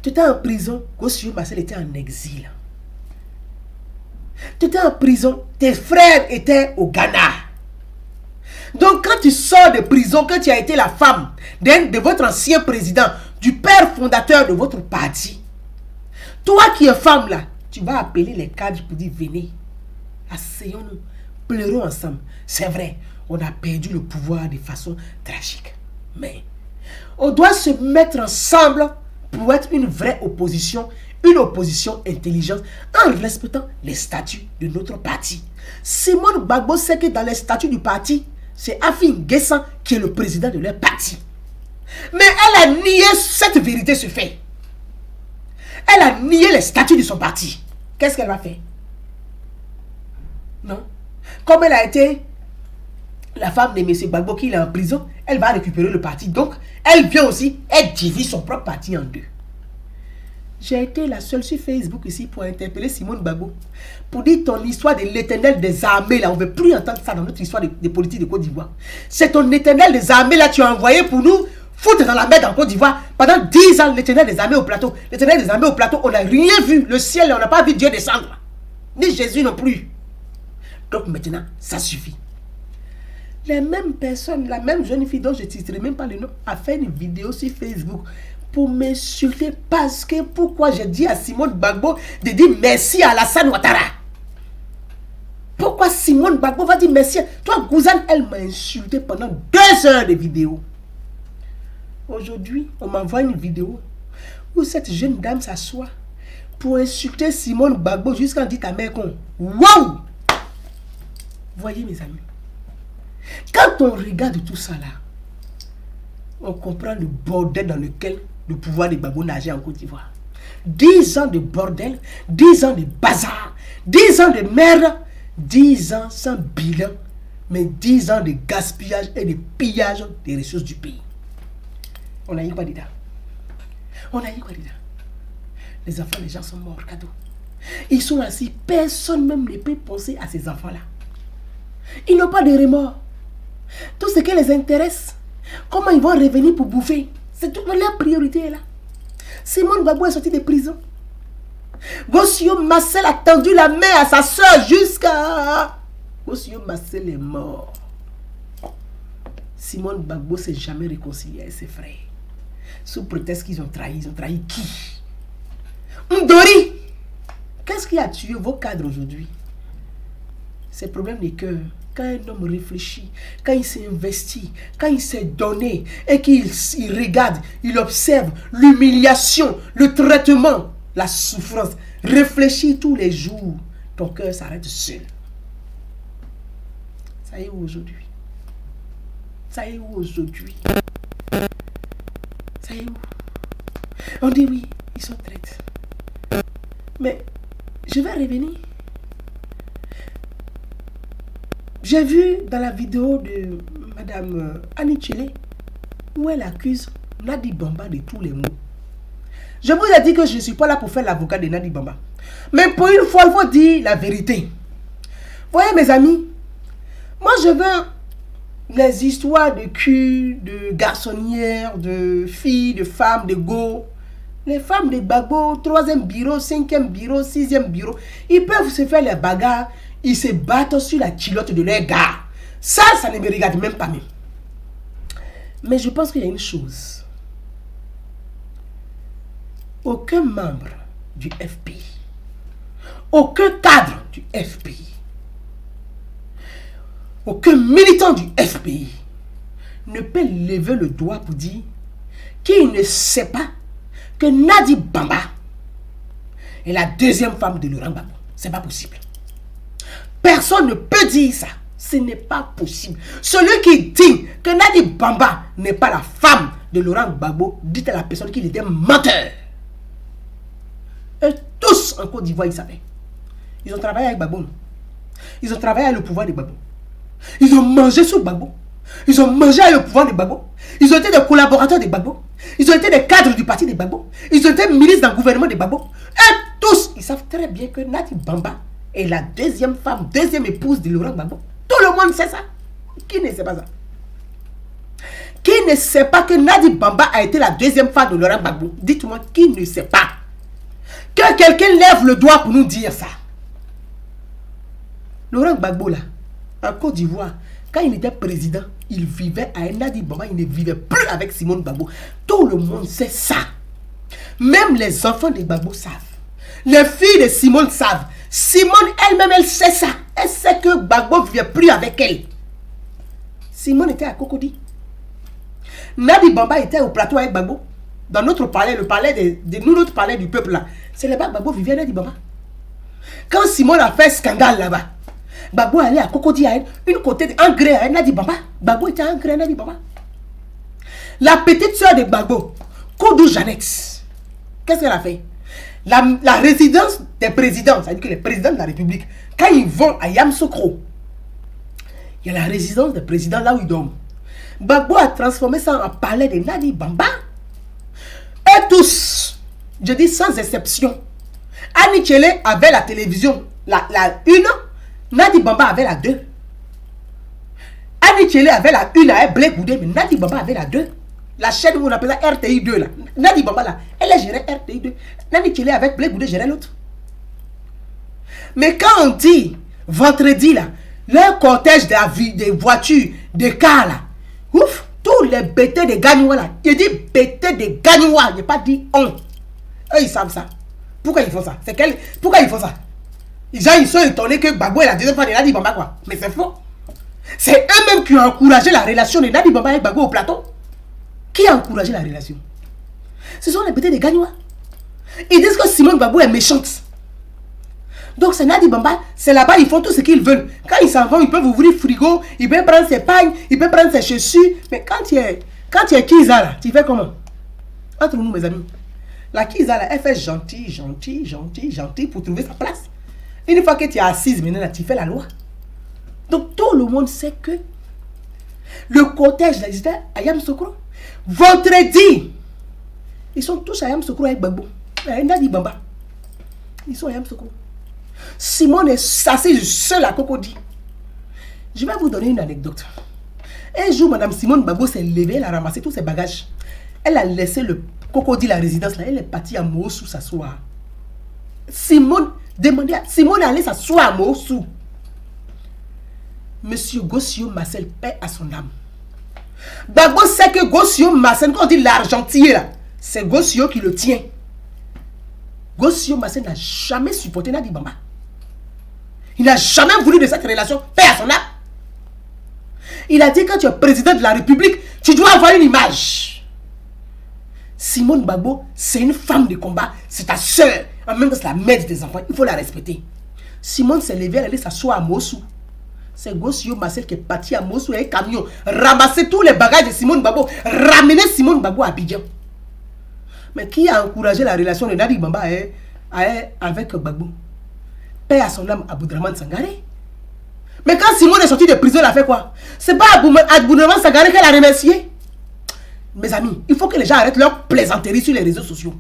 Tu étais en prison, Gossio Marcel était en exil. Tu étais en prison, tes frères étaient au Ghana. Donc quand tu sors de prison, que tu as été la femme de votre ancien président, du père fondateur de votre parti, toi qui es femme là, tu vas appeler les cadres pour dire venez, asseyons-nous, pleurons ensemble. C'est vrai, on a perdu le pouvoir de façon tragique. Mais on doit se mettre ensemble pour être une vraie opposition, une opposition intelligente, en respectant les statuts de notre parti. Simone Gbagbo sait que dans les statuts du parti, c'est Afingessa qui est le président de leur parti. Mais elle a nié cette vérité, ce fait. Elle a nié les statuts de son parti. Qu'est-ce qu'elle va faire? Non. Comme elle a été la femme de M. Gbagbo qui est en prison, elle va récupérer le parti. Donc, elle vient aussi, elle divise son propre parti en deux. J'ai été la seule sur Facebook ici pour interpeller Simone Gbagbo. Pour dire ton histoire de l'éternel des armées là. On ne veut plus entendre ça dans notre histoire de politique de Côte d'Ivoire. C'est ton éternel des armées là, tu as envoyé pour nous foutre dans la merde en Côte d'Ivoire. Pendant 10 ans, l'éternel des armées au plateau. L'éternel des armées au plateau, on n'a rien vu. Le ciel, on n'a pas vu Dieu descendre. Ni Jésus non plus. Donc maintenant, ça suffit. Les mêmes personnes, la même jeune fille dont je ne titrerai même pas le nom, a fait une vidéo sur Facebook pour m'insulter parce que pourquoi j'ai dit à Simone Gbagbo de dire merci à Alassane Ouattara. Pourquoi Simone Gbagbo va dire merci? Toi, Gouzane, elle m'a insulté pendant 2 heures de vidéo. Aujourd'hui, on m'envoie une vidéo où cette jeune dame s'assoit pour insulter Simone Gbagbo jusqu'à dire ta mère con. Waouh! Voyez mes amis. Quand on regarde tout ça là, on comprend le bordel dans lequel le pouvoir des Gbagbo nageait en Côte d'Ivoire. 10 ans de bordel, 10 ans de bazar, 10 ans de merde, 10 ans sans bilan, mais 10 ans de gaspillage et de pillage des ressources du pays. On a eu quoi dedans? On a eu quoi dedans? Les enfants, les gens sont morts, cadeau. Ils sont assis, personne même ne peut penser à ces enfants-là. Ils n'ont pas de remords. Tout ce qui les intéresse, comment ils vont revenir pour bouffer, c'est toute leur priorité là. Simone Gbagbo est sorti de prison. Gossio Marcel a tendu la main à sa soeur jusqu'à... Gossio Marcel est mort. Simone Gbagbo s'est jamais réconcilié avec ses frères. Sous prétexte qu'ils ont trahi. Ils ont trahi qui? Ndori! Qu'est-ce qui a tué vos cadres aujourd'hui? C'est le problème des cœurs. Quand un homme réfléchit, quand il s'est investi, quand il s'est donné et qu'il regarde, il observe l'humiliation, le traitement, la souffrance, réfléchit tous les jours, ton cœur s'arrête seul. Ça y est où aujourd'hui? Ça y est où aujourd'hui? Ça y est où? On dit oui, ils sont traites. Mais je vais revenir. J'ai vu dans la vidéo de Madame Annie Tchele où elle accuse Nadi Bamba de tous les mots. Je vous ai dit que je ne suis pas là pour faire l'avocat de Nadi Bamba. Mais pour une fois, il faut dire la vérité. Voyez mes amis, moi je veux Les histoires de cul, de garçonnières, de filles, de femmes, de go. Les femmes de Gbagbo, 3e bureau, 5e bureau, 6e bureau, ils peuvent se faire les bagarres, ils se battent sur la culotte de leur gars. Ça ne me regarde même pas. Mais je pense qu'il y a une chose. Aucun membre du FPI, aucun cadre du FPI, aucun militant du FPI ne peut lever le doigt pour dire qu'il ne sait pas que Nadi Bamba est la 2e femme de Laurent Gbagbo. C'est pas possible. Personne ne peut dire ça. Ce n'est pas possible. Celui qui dit que Nadi Bamba n'est pas la femme de Laurent Gbagbo, dit à la personne qu'il était menteur. Et tous en Côte d'Ivoire, ils savaient. Ils ont travaillé avec Gbagbo. Ils ont travaillé avec le pouvoir de Gbagbo. Ils ont mangé sous Gbagbo. Ils ont mangé avec le pouvoir de Gbagbo. Ils ont été des collaborateurs de Gbagbo. Ils ont été des cadres du parti de Gbagbo. Ils ont été ministres dans le gouvernement de Gbagbo. Et tous, ils savent très bien que Nadi Bamba est la 2e femme, 2e épouse de Laurent Gbagbo. Tout le monde sait ça. Qui ne sait pas ça? Qui ne sait pas que Nadi Bamba a été la 2e femme de Laurent Gbagbo? Dites-moi, qui ne sait pas? Que quelqu'un lève le doigt pour nous dire ça. Laurent Gbagbo là, en Côte d'Ivoire, quand il était président, il vivait à Nadi Bamba, il ne vivait plus avec Simone Gbagbo. Tout le monde sait ça. Même les enfants de Gbagbo savent. Les filles de Simone savent. Simone elle-même, elle sait ça. Elle sait que Gbagbo ne vivait plus avec elle. Simone était à Cocody. Nadi Bamba était au plateau avec Gbagbo. Dans notre palais, le palais notre palais du peuple là. C'est là-bas que Gbagbo vivait à Nadi Bamba. Quand Simone a fait scandale là-bas, Gbagbo allait à Cocody à elle, une côté en gré à Nadi Bamba. Gbagbo était en gré à Nadi Bamba. La petite soeur de Gbagbo, Koudou Jeannette, qu'est-ce qu'elle a fait? La résidence des présidents, c'est-à-dire que les présidents de la République, quand ils vont à Yamoussoukro, il y a la résidence des présidents là où ils dorment. Gbagbo a transformé ça en palais de Nadi Bamba. Et tous, je dis sans exception, Annie Tchele avait la télévision, la 1, Nadi Bamba avait la 2. Annie Tchele avait la 1 avec Blé Goudé, mais Nadi Bamba avait la 2. La chaîne où on appelle ça RTI 2 là. Nadi Bamba là, elle a géré RTI 2. Nadi Tchele avec Blé Goudé gérait l'autre. Mais quand on dit vendredi là, le cortège des voitures, des cars là, ouf, tous les bêtés de Gagnoua là, il dit bêtés de Gagnoua, il n'a pas dit on. Eux ils savent ça. Pourquoi ils font ça? Pourquoi ils font ça? Ils sont étonnés que Gbagbo est la 2e femme de Nadi Bamba quoi. Mais c'est faux. C'est eux-mêmes qui ont encouragé la relation de Nadi Bamba avec Gbagbo au plateau. Qui a encouragé la relation? Ce sont les bêtés de Gagnoua. Ils disent que Simone Gbagbo est méchante. Donc c'est Nadi Bamba, c'est là-bas, ils font tout ce qu'ils veulent. Quand ils s'en vont, ils peuvent ouvrir le frigo, ils peuvent prendre ses pagnes, ils peuvent prendre ses chaussures. Mais quand tu es Kiza là, tu fais comment? Entre nous mes amis. La Kiza là, elle fait gentil pour trouver sa place. Une fois que tu es assise maintenant, là, tu fais la loi. Donc tout le monde sait que le cortège là, ils étaient à Yamoussoukro. Vendredi, ils sont tous à Yamoussoukro avec Gbagbo. Nadi Bamba. Ils sont à Yamoussoukro. Simone est assise seule à Cocody. Je vais vous donner une anecdote. Un jour, Madame Simone Gbagbo s'est levée, elle a ramassé tous ses bagages. Elle a laissé le Cocody, la résidence là. Elle est partie à Mossou s'asseoir. Simone est allée s'asseoir à Mossou. Monsieur Gossio Marcel, paix à son âme. Gbagbo sait que Gossio Marcel, quand on dit l'argentier là, c'est Gossio qui le tient. Gossio Marcel n'a jamais supporté Nadi Bamba. Il n'a jamais voulu de cette relation, paix à son âme. Il a dit quand tu es président de la République, tu dois avoir une image. Simone Gbagbo, c'est une femme de combat, c'est ta soeur. En même temps, c'est la mère de tes enfants, il faut la respecter. Simone s'est levée, elle allait s'asseoir à Mossou. C'est Gossio Marcel qui est parti à Mossou avec un camion, ramasser tous les bagages de Simone Gbagbo, ramener Simone Gbagbo à Abidjan. Mais qui a encouragé la relation de Nadi Bamba avec Gbagbo? Paix à son âme, Aboudraman Sangaré. Mais quand Simone est sorti de prison, elle a fait quoi? C'est pas Aboudraman Sangaré qu'elle a remercié. Mes amis, il faut que les gens arrêtent leur plaisanterie sur les réseaux sociaux.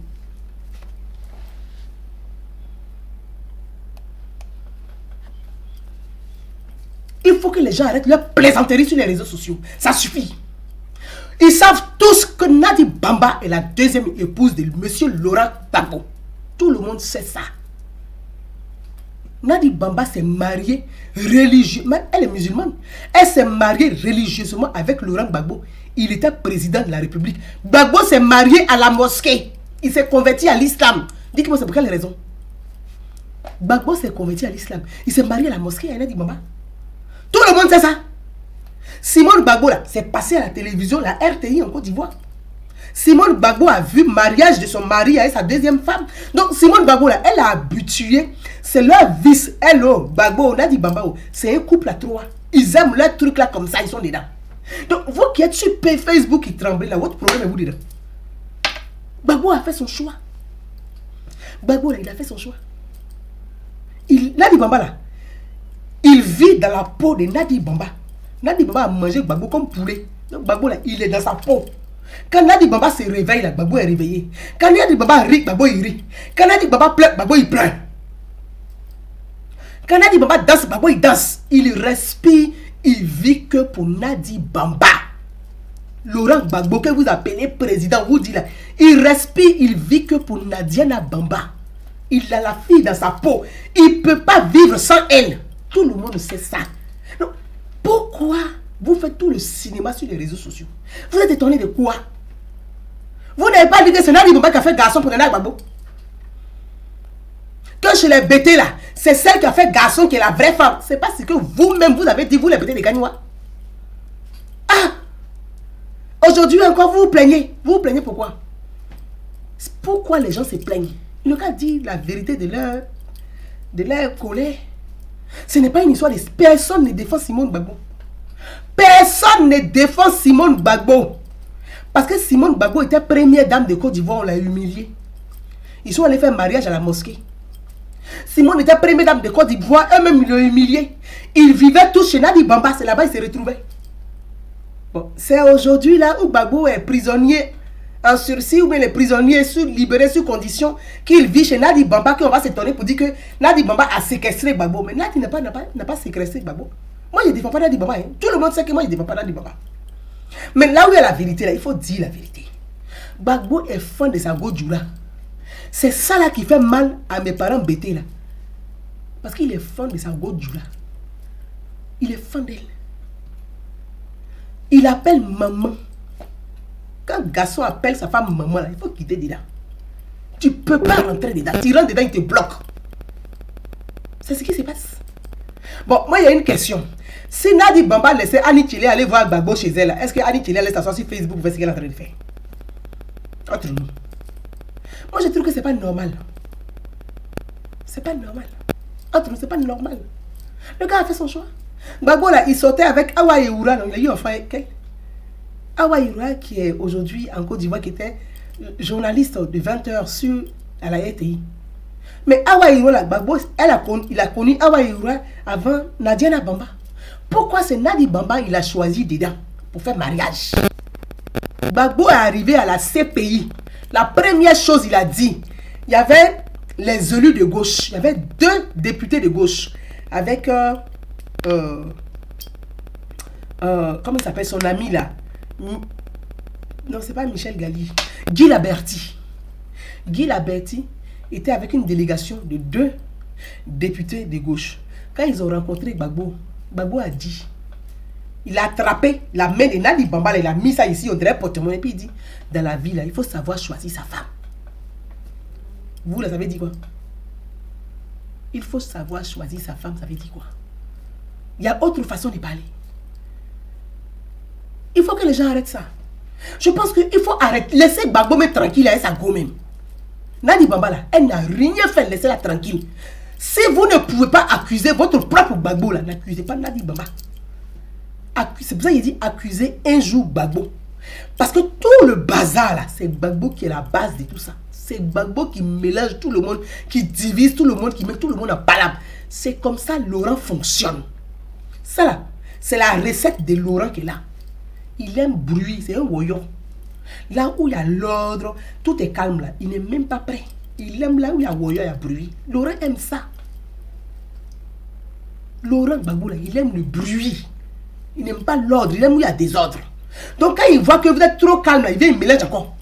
Il faut que les gens arrêtent leur plaisanterie sur les réseaux sociaux. Ça suffit. Ils savent tous que Nadi Bamba est la deuxième épouse de monsieur Laurent Gbagbo. Tout le monde sait ça. Nadi Bamba s'est mariée religieusement. Elle est musulmane. Elle s'est mariée religieusement avec Laurent Gbagbo. Il était président de la République. Gbagbo s'est marié à la mosquée. Il s'est converti à l'islam. Dites-moi, c'est pour quelle raison? Gbagbo s'est converti à l'islam. Il s'est marié à la mosquée à Nadi Bamba. Tout le monde sait ça. Simone Gbagbo là, c'est passé à la télévision, la RTI en Côte d'Ivoire. Simone Gbagbo a vu le mariage de son mari avec sa deuxième femme. Donc Simone Gbagbo là, elle a habitué. C'est leur vice. Hello, Gbagbo, Nadi Bamba, c'est un couple à trois. Ils aiment leur truc là comme ça, ils sont dedans. Donc vous qui êtes sur Facebook qui tremblez là, votre problème est vous dedans. Gbagbo a fait son choix. Gbagbo là, il a fait son choix. Nadi Bamba là, il vit dans la peau de Nadi Bamba. Nadi Bamba a mangé Gbagbo comme poulet. Donc Gbagbo là, il est dans sa peau. Quand Nadi Bamba se réveille là, Gbagbo est réveillé. Quand Nadi Bamba rit, Gbagbo il rit. Quand Nadi Bamba pleure, Gbagbo il pleure. Quand Nadi Bamba danse, Gbagbo il danse. Il respire, il vit que pour Nadi Bamba. Laurent Gbagbo que vous appelez président, vous dit là, il respire, il vit que pour Nadiana Bamba. Il a la fille dans sa peau. Il ne peut pas vivre sans elle. Tout le monde sait ça. Donc, pourquoi vous faites tout le cinéma sur les réseaux sociaux? Vous êtes étonné de quoi? Vous n'avez pas dit que c'est Nadi Bamba qui a fait garçon pour Nana Gbagbo? Que chez les BT là, c'est celle qui a fait garçon qui est la vraie femme. C'est pas ce que vous-même vous avez dit, vous les BT des Gagnois. Ah! Aujourd'hui encore, vous vous plaignez. Vous vous plaignez pourquoi? Pourquoi les gens se plaignent? Ils n'ont qu'à dire la vérité de leur colère. Ce n'est pas une histoire de... Personne ne défend Simone Gbagbo. Personne ne défend Simone Gbagbo. Parce que Simone Gbagbo était première dame de Côte d'Ivoire, on l'a humiliée. Ils sont allés faire mariage à la mosquée. Simone était première dame de Côte d'Ivoire, eux-mêmes ils l'ont humiliée. Ils vivaient tous chez Nadi Bamba, c'est là-bas ils se retrouvaient. Bon, c'est aujourd'hui là où Gbagbo est prisonnier en sursis ou bien les prisonniers libérés sous condition qu'il vit chez Nadi Bamba, qu'on va s'étonner pour dire que Nadi Bamba a séquestré Gbagbo. Mais Nadi n'a pas séquestré Gbagbo. Moi je ne défends pas Nadi Bamba. Hein. Tout le monde sait que moi je ne défends pas Nadi Bamba. Mais là où il y a la vérité, là, il faut dire la vérité. Gbagbo est fan de sa Godjoura. C'est ça là qui fait mal à mes parents bêtés là. Parce qu'il est fan de sa Godjoura. Il est fan d'elle. Il appelle maman. Quand un garçon appelle sa femme maman, là, il faut quitter dedans. Tu ne peux pas rentrer dedans. Tu rentres dedans, il te bloque. C'est ce qui se passe. Bon, moi, il y a une question. Si Nadi Bamba laissait Annie Chile aller voir Gbagbo chez elle, est-ce que Annie Chile allait s'asseoir sur Facebook pour faire ce qu'elle est en train de faire? Entre nous. Moi, je trouve que c'est pas normal. C'est pas normal. Entre nous, c'est pas normal. Le gars a fait son choix. Gbagbo, là, il sortait avec Awa Eoura. Il a eu un frère. Awa Eoura, qui est aujourd'hui en Côte d'Ivoire, qui était journaliste de 20h à la RTI. Mais Awa Eoura, Gbagbo, il a connu Awa Eoura avant Nadiana Bamba. Pourquoi c'est Nadi Bamba il a choisi dedans pour faire mariage? Gbagbo est arrivé à la CPI. La première chose il a dit, il y avait les élus de gauche. Il y avait 2 députés de gauche. Avec, comment il s'appelle son ami là? Non, c'est pas Michel Gali. Guy Laberty. Guy Laberty était avec une délégation de 2 députés de gauche. Quand ils ont rencontré Gbagbo, Gbagbo a dit, il a attrapé la main de Nadi Bamba, il a mis ça ici, on dirait porte-monnaie, et puis il dit, dans la vie, là, il faut savoir choisir sa femme. Vous, là, ça veut dire quoi? Il faut savoir choisir sa femme, ça veut dire quoi? Il y a autre façon de parler. Il faut que les gens arrêtent ça. Je pense qu'il faut arrêter, laisser Gbagbo mettre tranquille avec sa go même. Nadi Bamba, là, elle n'a rien fait, laissez-la tranquille. Si vous ne pouvez pas accuser votre propre Gbagbo, là, n'accusez pas Nadi Bamba. C'est pour ça qu'il dit accuser un jour Gbagbo. Parce que tout le bazar là, c'est Gbagbo qui est la base de tout ça. C'est Gbagbo qui mélange tout le monde, qui divise tout le monde, qui met tout le monde en palabre. C'est comme ça Laurent fonctionne. Ça là, c'est la recette de Laurent qui est là. Il aime bruit, c'est un voyant. Là où il y a l'ordre, tout est calme là. Il n'est même pas prêt. Il aime là où il y a voyant, il y a bruit. Laurent aime ça. Laurent Gbagbo, là, il aime le bruit. Il n'aime pas l'ordre, il aime où il y a des ordres. Donc quand il voit que vous êtes trop calme, là, il vient, il mélange encore.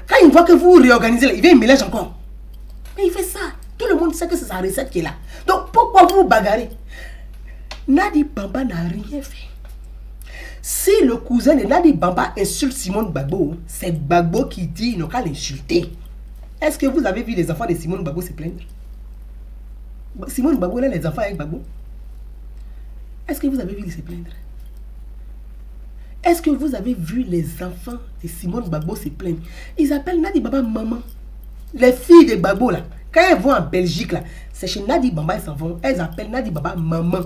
Quand il voit que vous réorganisez, là, il vient, il mélange encore. Mais il fait ça. Tout le monde sait que c'est sa recette qui est là. Donc pourquoi vous vous bagarrez? Nadi Bamba n'a rien fait. Si le cousin de Nadi Bamba insulte Simone Gbagbo, c'est Gbagbo qui dit il n'a qu'à l'insulter. Est-ce que vous avez vu les enfants de Simone Gbagbo se plaindre? Simone Gbagbo, là, les enfants avec Gbagbo. Est-ce que vous avez vu se plaindre? Est-ce que vous avez vu les enfants de Simone Gbagbo se plaindre? Ils appellent Nadi Bamba maman. Les filles de Gbagbo, là, quand elles vont en Belgique, là, c'est chez Nadi Bamba, elles s'en vont. Elles appellent Nadi Bamba maman.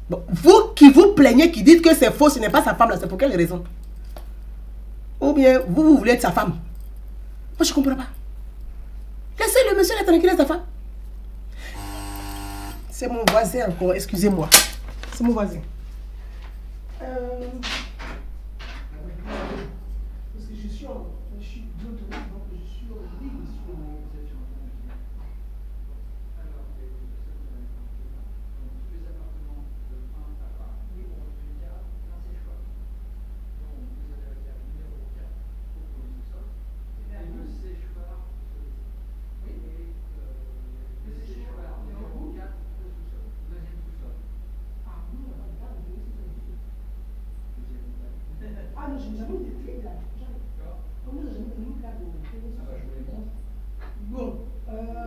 Bon, vous qui vous plaignez, qui dites que c'est faux, ce n'est pas sa femme, là, c'est pour quelle raison? Ou bien, vous voulez être sa femme? Moi, je ne comprends pas. Laissez le monsieur là tranquille, sa femme. C'est mon voisin encore, excusez-moi. C'est mon voisin. Parce que je suis d'autres, donc je suis au lit. Ah non, je n'ai jamais eu de clé là. Comment j'ai jamais eu là bon,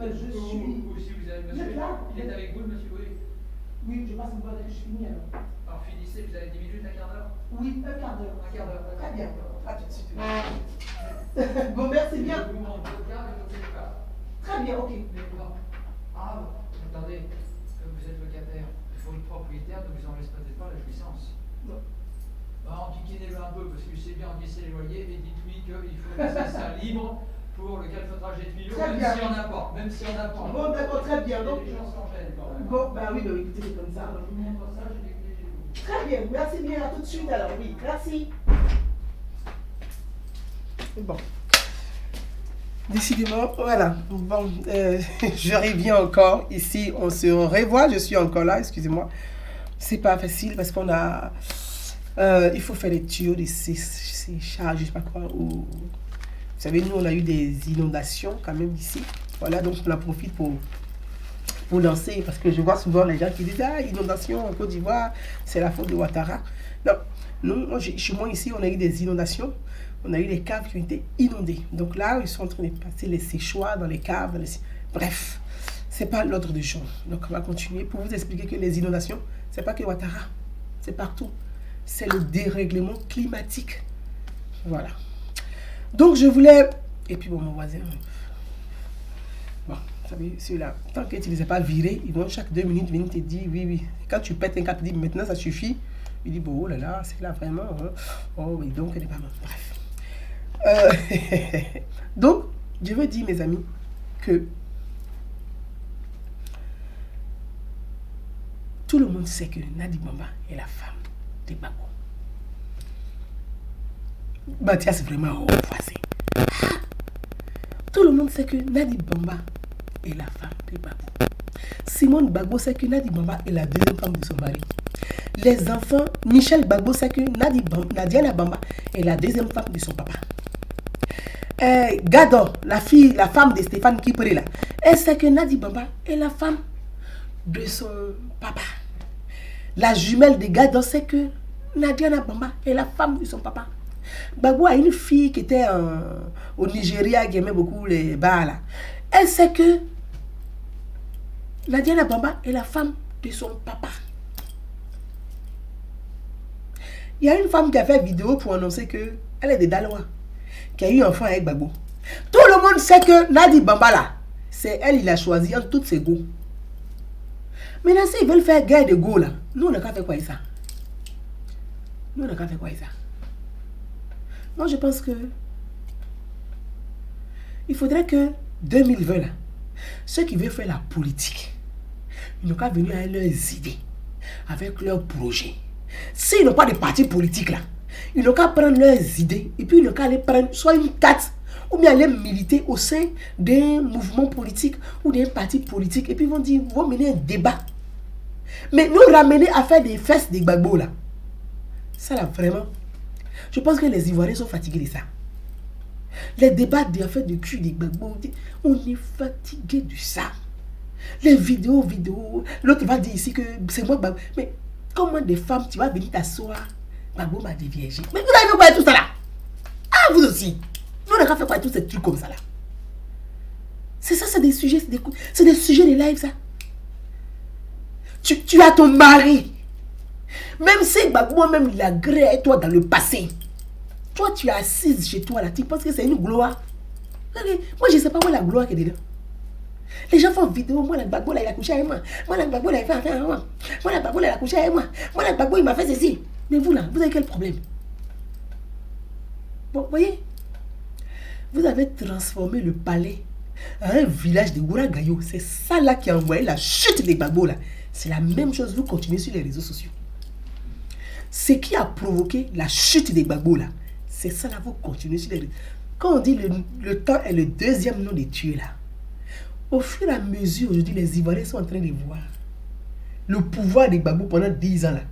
je suis. Ou si vous avez monsieur, il est avec vous, monsieur, oui. Oui, je passe une fois dès que je finis alors. Alors finissez, vous avez 10 minutes, un quart d'heure? Oui, un quart d'heure. Un quart d'heure. Très bien. À tout de suite. Bon, merci bien. Vous demandez votre carte et votre téléphone. Très bien, ok. Mais non. Ah, attendez, comme vous êtes locataire, il faut le propriétaire ne vous en laisse peut-être pas la jouissance. Non. Bah, enquiquinez-le un peu, parce que c'est bien encaisser les loyers, et dites-lui qu'il faut laisser ça libre pour le calfeutrage des tuyaux, Très même bien. s'il n'y en a pas. Même s'il n'y en a pas. Bon, d'accord, très bien. Donc, Les gens s'enchaînent quand même. bon, bah oui, écoutez, c'est comme ça. Alors, je vous montre ça, j'ai des clés chez vous. Très bien, merci bien, à tout de suite alors, oui, merci. Bon. Décidément, voilà. Bon, je reviens encore ici, on se revoit, je suis encore là, excusez-moi. C'est pas facile parce qu'on a... il faut faire les tuyaux de ces charges, je sais pas quoi. Vous savez, nous, on a eu des inondations quand même ici. Voilà, donc on en profite pour lancer, parce que je vois souvent les gens qui disent « Ah, inondation en Côte d'Ivoire, c'est la faute de Ouattara ». Non, nous, chez moi ici, on a eu des inondations. On a eu les caves qui ont été inondées. Donc là, ils sont en train de passer les séchoirs dans les caves. Bref, c'est pas l'ordre du jour. Donc on va continuer pour vous expliquer que les inondations, c'est pas que Ouattara, c'est partout. C'est le dérèglement climatique. Voilà. Donc je voulais... Et puis bon, mon voisin... Bon, vous savez, celui-là, tant que tu ne les as pas virés, ils vont chaque 2 minutes venir te dire oui, oui. Quand tu pètes un cap, tu dis maintenant ça suffit. Il dit bon, oh là là, c'est là vraiment. Hein. Oh oui, donc elle n'est pas morte. Bref. Donc, je veux dire, mes amis, que tout le monde sait que Nadi Bamba est la femme de Gbagbo. Mathias, vraiment, oh, voisin. Tout le monde sait que Nadi Bamba est la femme de Gbagbo. Simone Gbagbo sait que Nadi Bamba est la deuxième femme de son mari. Les enfants, Michel Gbagbo sait que Nadiana Bamba est la deuxième femme de son papa. Gador, la femme de Stéphane Kipré, là, elle sait que Nadi Bamba est la femme de son papa. La jumelle de Gador sait que Nadiana Bamba est la femme de son papa. Gbagbo a une fille qui était au Nigeria qui aimait beaucoup les bars là. Elle sait que Nadiana Bamba est la femme de son papa. Il y a une femme qui a fait vidéo pour annoncer qu'elle est de Daloa, qui a eu un enfant avec Gbagbo. Tout le monde sait que Nadi Bamba là, c'est elle, il a choisi entre toutes ses go. Maintenant, s'ils veulent faire guerre de go là, nous on n'a qu'à faire quoi avec ça? Nous on n'a qu'à faire quoi avec ça? Moi je pense que il faudrait que 2020 là, ceux qui veulent faire la politique, ils n'ont qu'à venir avec leurs idées, avec leurs projets. S'ils n'ont pas de parti politique là, ils n'ont qu'à prendre leurs idées et puis ils n'ont qu'à aller prendre soit une carte ou bien aller militer au sein d'un mouvement politique ou d'un parti politique et puis ils vont mener un débat. Mais nous ramener à faire des fesses des Gbagbo là. Ça là, vraiment. Je pense que les Ivoiriens sont fatigués de ça. Les débats des affaires de cul des Gbagbo, on est fatigué de ça. Les vidéos. L'autre va dire ici que c'est moi Gbagbo. Mais comment des femmes, tu vas venir t'asseoir, Gbagbo m'a déviégé. Mais vous avez fait quoi tout ça là? Ah, vous aussi. Nous, on a fait quoi tous ces trucs comme ça là? C'est ça, c'est des sujets, c'est des sujets de live ça. Tu as ton mari. Même si Gbagbo même il a gré toi dans le passé. Toi, tu es assise chez toi là, tu penses que c'est une gloire. Moi, je ne sais pas où la gloire qui est dedans. Les gens font vidéo, moi, la Gbagbo, là, il a couché avec moi. Moi, la Gbagbo, là, il a fait affaire avec moi. Moi, la Gbagbo, là, il a couché avec moi. Moi, la Gbagbo, il m'a fait ceci. Mais vous, là, vous avez quel problème? Bon, voyez, vous avez transformé le palais en un village de Gouragayo. C'est ça, là, qui a envoyé la chute des Gbagbo, là. C'est la même chose, vous continuez sur les réseaux sociaux. Ce qui a provoqué la chute des Gbagbo, là, c'est ça, là, vous continuez sur les réseaux. Quand on dit le temps est le deuxième nom des tués, là, au fur et à mesure, aujourd'hui, les Ivoiriens sont en train de voir le pouvoir des Gbagbo pendant 10 ans, là.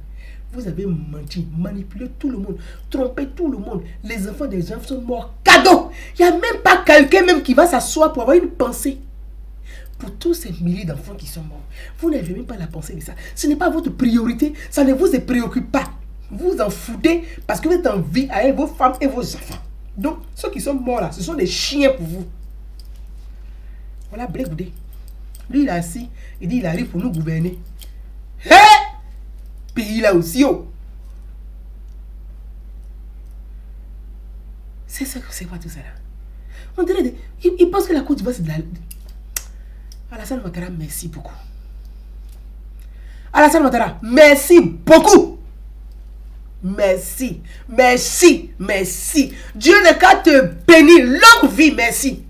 Vous avez menti, manipulé tout le monde, trompé tout le monde. Les enfants des gens sont morts. Cadeau! Il n'y a même pas quelqu'un même qui va s'asseoir pour avoir une pensée. Pour tous ces milliers d'enfants qui sont morts, vous n'avez même pas la pensée de ça. Ce n'est pas votre priorité, ça ne vous préoccupe pas. Vous en foutez parce que vous êtes en vie avec vos femmes et vos enfants. Donc, ceux qui sont morts là, ce sont des chiens pour vous. Voilà Blé Goudé. Lui, il est assis, il dit il arrive pour nous gouverner. Hé! Pays là aussi, oh! C'est ça que c'est quoi tout ça là? On dirait, il pense que la Côte d'Ivoire c'est de la... Alassane Ouattara, merci beaucoup. Alassane Ouattara, merci beaucoup. Merci, merci, merci. Dieu ne qu'à te bénir, longue vie, merci.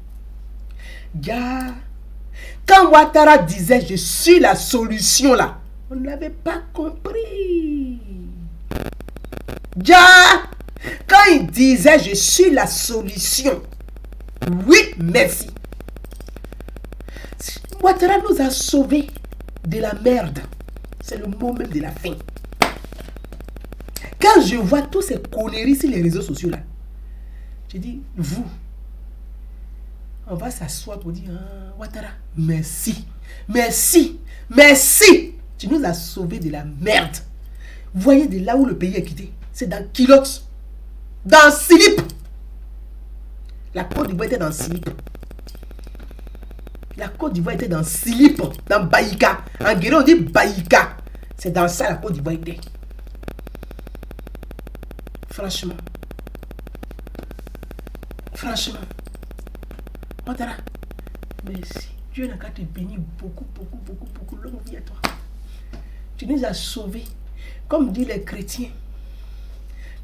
Gars, quand Ouattara disait je suis la solution là, on ne l'avait pas compris. Gars, quand il disait je suis la solution, oui, merci. Ouattara nous a sauvés de la merde. C'est le mot même de la fin. Quand je vois tous ces conneries sur les réseaux sociaux là, je dis, vous, on va s'asseoir pour dire, ah, Ouattara, merci, merci, merci. Tu nous as sauvés de la merde. Vous voyez de là où le pays est quitté, c'est dans Kilote, dans Silip. La Côte d'Ivoire était dans Silip. La Côte d'Ivoire était dans Silip, dans Baïka. En Guéré, on dit Baïka. C'est dans ça la Côte d'Ivoire était. Franchement. Franchement. Ouattara, merci. Dieu n'a qu'à te bénir beaucoup, beaucoup, beaucoup, beaucoup. Longue vie à toi. Tu nous as sauvés, comme disent les chrétiens,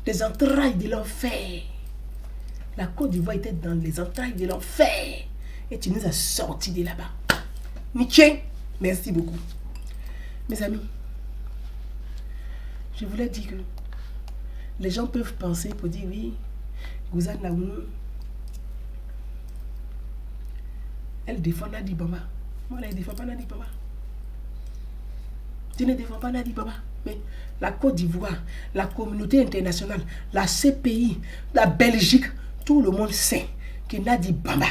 des entrailles de l'enfer. La Côte d'Ivoire était dans les entrailles de l'enfer. Et tu nous as sortis de là-bas. Nietzsche, merci beaucoup. Mes amis, je voulais dire que les gens peuvent penser pour dire oui, Gouzane Laoum, elle défend Nadi Baba. Moi, elle ne défend pas Nadi Baba. Tu ne défends pas Nadi Baba. Mais la Côte d'Ivoire, la communauté internationale, la CPI, la Belgique, tout le monde sait que Nadi Baba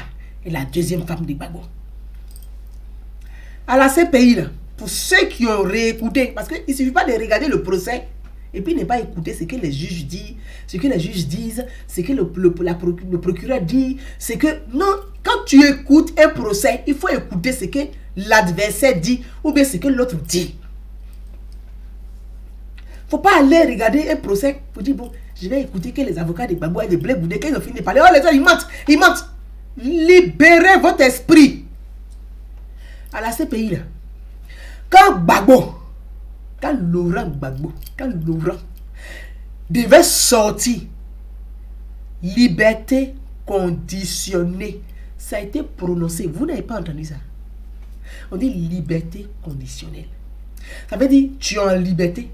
est la deuxième femme de Gbagbo. À la CPI, là, pour ceux qui ont réécouté, parce qu'il ne suffit pas de regarder le procès et puis ne pas écouter ce que les juges disent, ce que le procureur dit, c'est que non, quand tu écoutes un procès, il faut écouter ce que l'adversaire dit ou bien ce que l'autre dit. Il ne faut pas aller regarder un procès pour dire bon, je vais écouter que les avocats de Gbagbo et de Blé Goudé, quand ils ont fini de parler, oh les gens ils mentent, ils mentent. Libérez votre esprit. À la CPI là, quand Laurent Gbagbo devait sortir, liberté conditionnée, ça a été prononcé. Vous n'avez pas entendu ça? On dit liberté conditionnelle. Ça veut dire tu es en liberté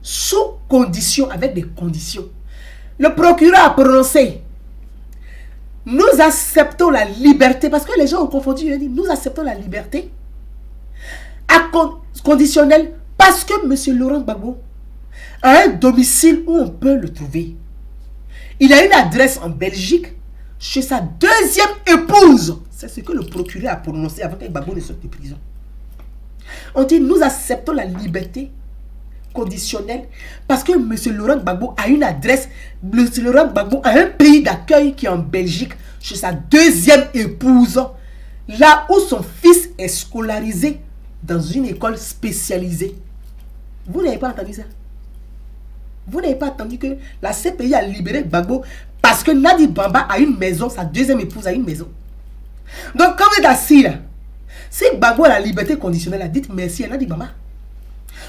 sous condition, avec des conditions. Le procureur a prononcé. Nous acceptons la liberté, parce que les gens ont confondu, ils ont dit, nous acceptons la liberté à conditionnelle Parce que M. Laurent Gbagbo a un domicile où on peut le trouver. Il a une adresse en Belgique chez sa deuxième épouse. C'est ce que le procureur a prononcé avant que Gbagbo ne sorte de prison. On dit, nous acceptons la liberté conditionnelle parce que M. Laurent Gbagbo a une adresse. M. Laurent Gbagbo a un pays d'accueil qui est en Belgique chez sa deuxième épouse, là où son fils est scolarisé dans une école spécialisée. Vous n'avez pas entendu ça? Vous n'avez pas entendu que la CPI a libéré Gbagbo parce que Nadi Bamba a une maison, sa deuxième épouse a une maison. Donc quand vous êtes assis là, si Gbagbo a la liberté conditionnelle, dites merci à Nadi Bamba.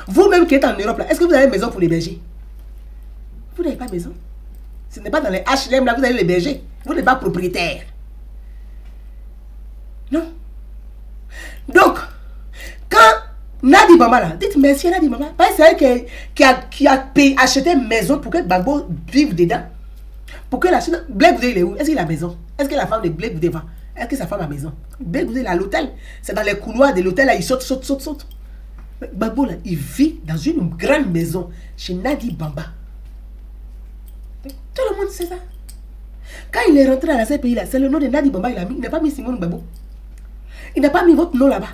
Vous-même qui êtes en Europe là, est-ce que vous avez une maison pour l'héberger? Vous n'avez pas de maison. Ce n'est pas dans les HLM là, vous allez l'héberger. Vous n'êtes pas propriétaire. Non. Donc, quand Nadi Bamba là, dites merci à Nadi Bamba. Parce que c'est elle qui a acheté une maison pour que Gbagbo vive dedans. Pour que la Blake Goudé il est où? Est-ce qu'il a la maison? Est-ce que la femme de Blake Goudé va? Est-ce que sa femme a la maison? Blake Goudé il est à l'hôtel. C'est dans les couloirs de l'hôtel là, il saute. Gbagbo là, il vit dans une grande maison chez Nadi Bamba. Tout le monde sait ça. Quand il est rentré à la CPI là, c'est le nom de Nadi Bamba, il n'a pas mis Simone Gbagbo. Il n'a pas mis votre nom là-bas.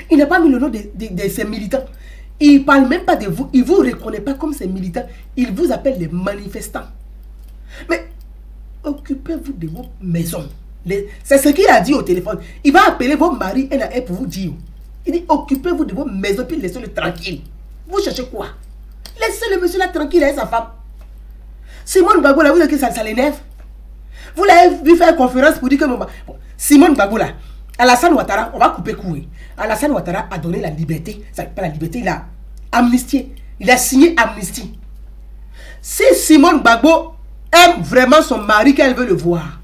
Il n'a pas mis le nom de ses militants. Il ne parle même pas de vous. Il ne vous reconnaît pas comme ses militants. Il vous appelle les manifestants. Mais occupez-vous de vos maisons. C'est ce qu'il a dit au téléphone. Il va appeler vos maris NAE pour vous dire. Il dit occupez-vous de vos maisons puis laissez-le tranquille. Vous cherchez quoi? Laissez le monsieur là tranquille avec sa femme. Simone Gbagbo là, vous savez que ça l'énerve. Vous l'avez vu faire conférence pour dire que Simone Gbagbo là, Alassane Ouattara, on va couper court. Alassane Ouattara a donné la liberté. Ça n'est pas la liberté, il a amnistié. Il a signé amnistie. Si Simone Gbagbo aime vraiment son mari qu'elle veut le voir,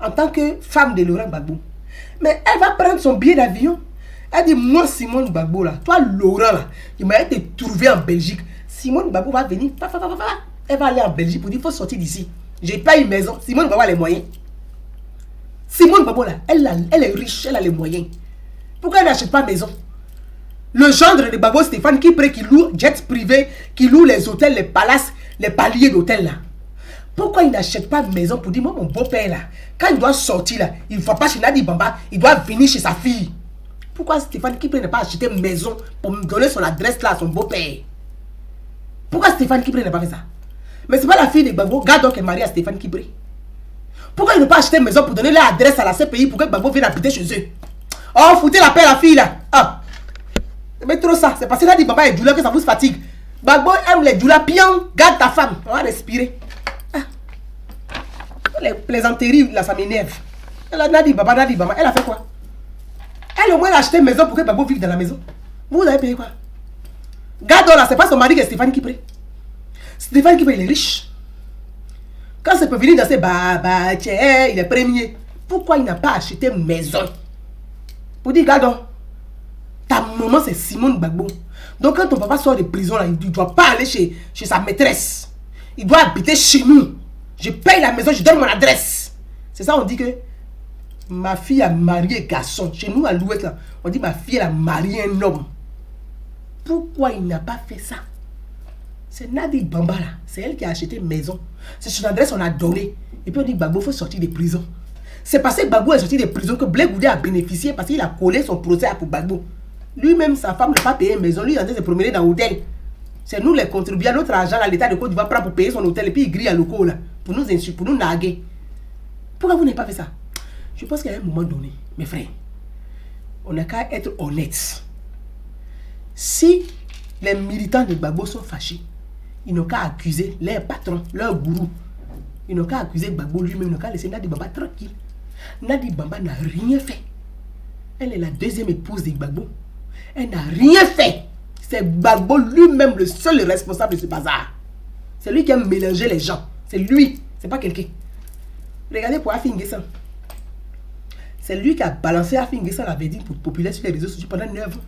en tant que femme de Laurent Gbagbo, mais elle va prendre son billet d'avion. Elle dit, moi Simone Gbagbo là, toi Laurent là, il m'a été trouvé en Belgique. Simone Gbagbo va venir, elle va aller en Belgique pour dire, il faut sortir d'ici. J'ai pas une maison. Simone Gbagbo a les moyens. Simone Gbagbo là, elle est riche, elle a les moyens. Pourquoi elle n'achète pas maison? Le gendre de Gbagbo Stéphane qui loue jet privé, qui loue les hôtels, les palaces, les paliers d'hôtels là. Pourquoi il n'achète pas de maison pour dire, moi mon beau-père là, quand il doit sortir là, il ne va pas chez Nadi Bamba, il doit venir chez sa fille. Pourquoi Stéphane Kipré n'a pas acheté une maison pour me donner son adresse là à son beau-père? Pourquoi Stéphane Kipré n'a pas fait ça? Mais c'est pas la fille de Gbagbo, Gado qui est mariée à Stéphane Kipré. Pourquoi il n'a pas acheté une maison pour donner l'adresse à la CPI pour que Gbagbo vienne habiter chez eux? Oh, foutez la paix à la fille là. Ah. Mais trop ça, c'est parce que Nadi Bamba est douleur que ça vous fatigue. Gbagbo aime les douleurs, pion, garde ta femme. On va respirer. Ah. Les plaisanteries là, ça m'énerve. Nadi Bamba, elle a fait quoi? Elle au moins a acheté une maison pour que Gbagbo vive dans la maison. Vous avez payé quoi? Gado là, c'est pas son mari qui est Stéphane Kipré. Stéphane Kipré, il est riche. Quand ça peut venir dans ses tiens, il est premier. Pourquoi il n'a pas acheté une maison? Pour dire, Gado, ta maman c'est Simone Gbagbo. Donc quand ton papa sort de prison là, il ne doit pas aller chez sa maîtresse. Il doit habiter chez nous. Je paye la maison, je donne mon adresse. C'est ça on dit que ma fille a marié un garçon. Chez nous à l'ouest là, on dit ma fille elle a marié un homme. Pourquoi il n'a pas fait ça? C'est Nadi Bamba là. C'est elle qui a acheté une maison. C'est son adresse on a donné. Et puis on dit Gbagbo faut sortir de prison. C'est parce que Gbagbo est sorti de prison que Blake Goudé a bénéficié parce qu'il a collé son procès pour Gbagbo. Lui-même, sa femme n'a pas payé une maison. Lui, il est en train de se promener dans l'hôtel. C'est nous les contribuables, notre argent, l'État de Côte d'Ivoire prend pour payer son hôtel et puis il grille à locaux là. Pour nous insulter, pour nous naguer. Pourquoi vous n'avez pas fait ça? Je pense qu'à un moment donné, mes frères, on n'a qu'à être honnête. Si les militants de Gbagbo sont fâchés, ils n'ont qu'à accuser leur patron, leur gourou. Ils n'ont qu'à accuser Gbagbo lui-même, ils n'ont qu'à laisser Nadi Bamba tranquille. Nadi Bamba n'a rien fait. Elle est la deuxième épouse de Gbagbo. Elle n'a rien fait. C'est Gbagbo lui-même le seul responsable de ce bazar. C'est lui qui a mélangé les gens. C'est lui, c'est pas quelqu'un. Regardez pour Afin N'Guessan. C'est lui qui a balancé Afin N'Guessan la vedine pour populaire sur les réseaux sociaux pendant 9 ans.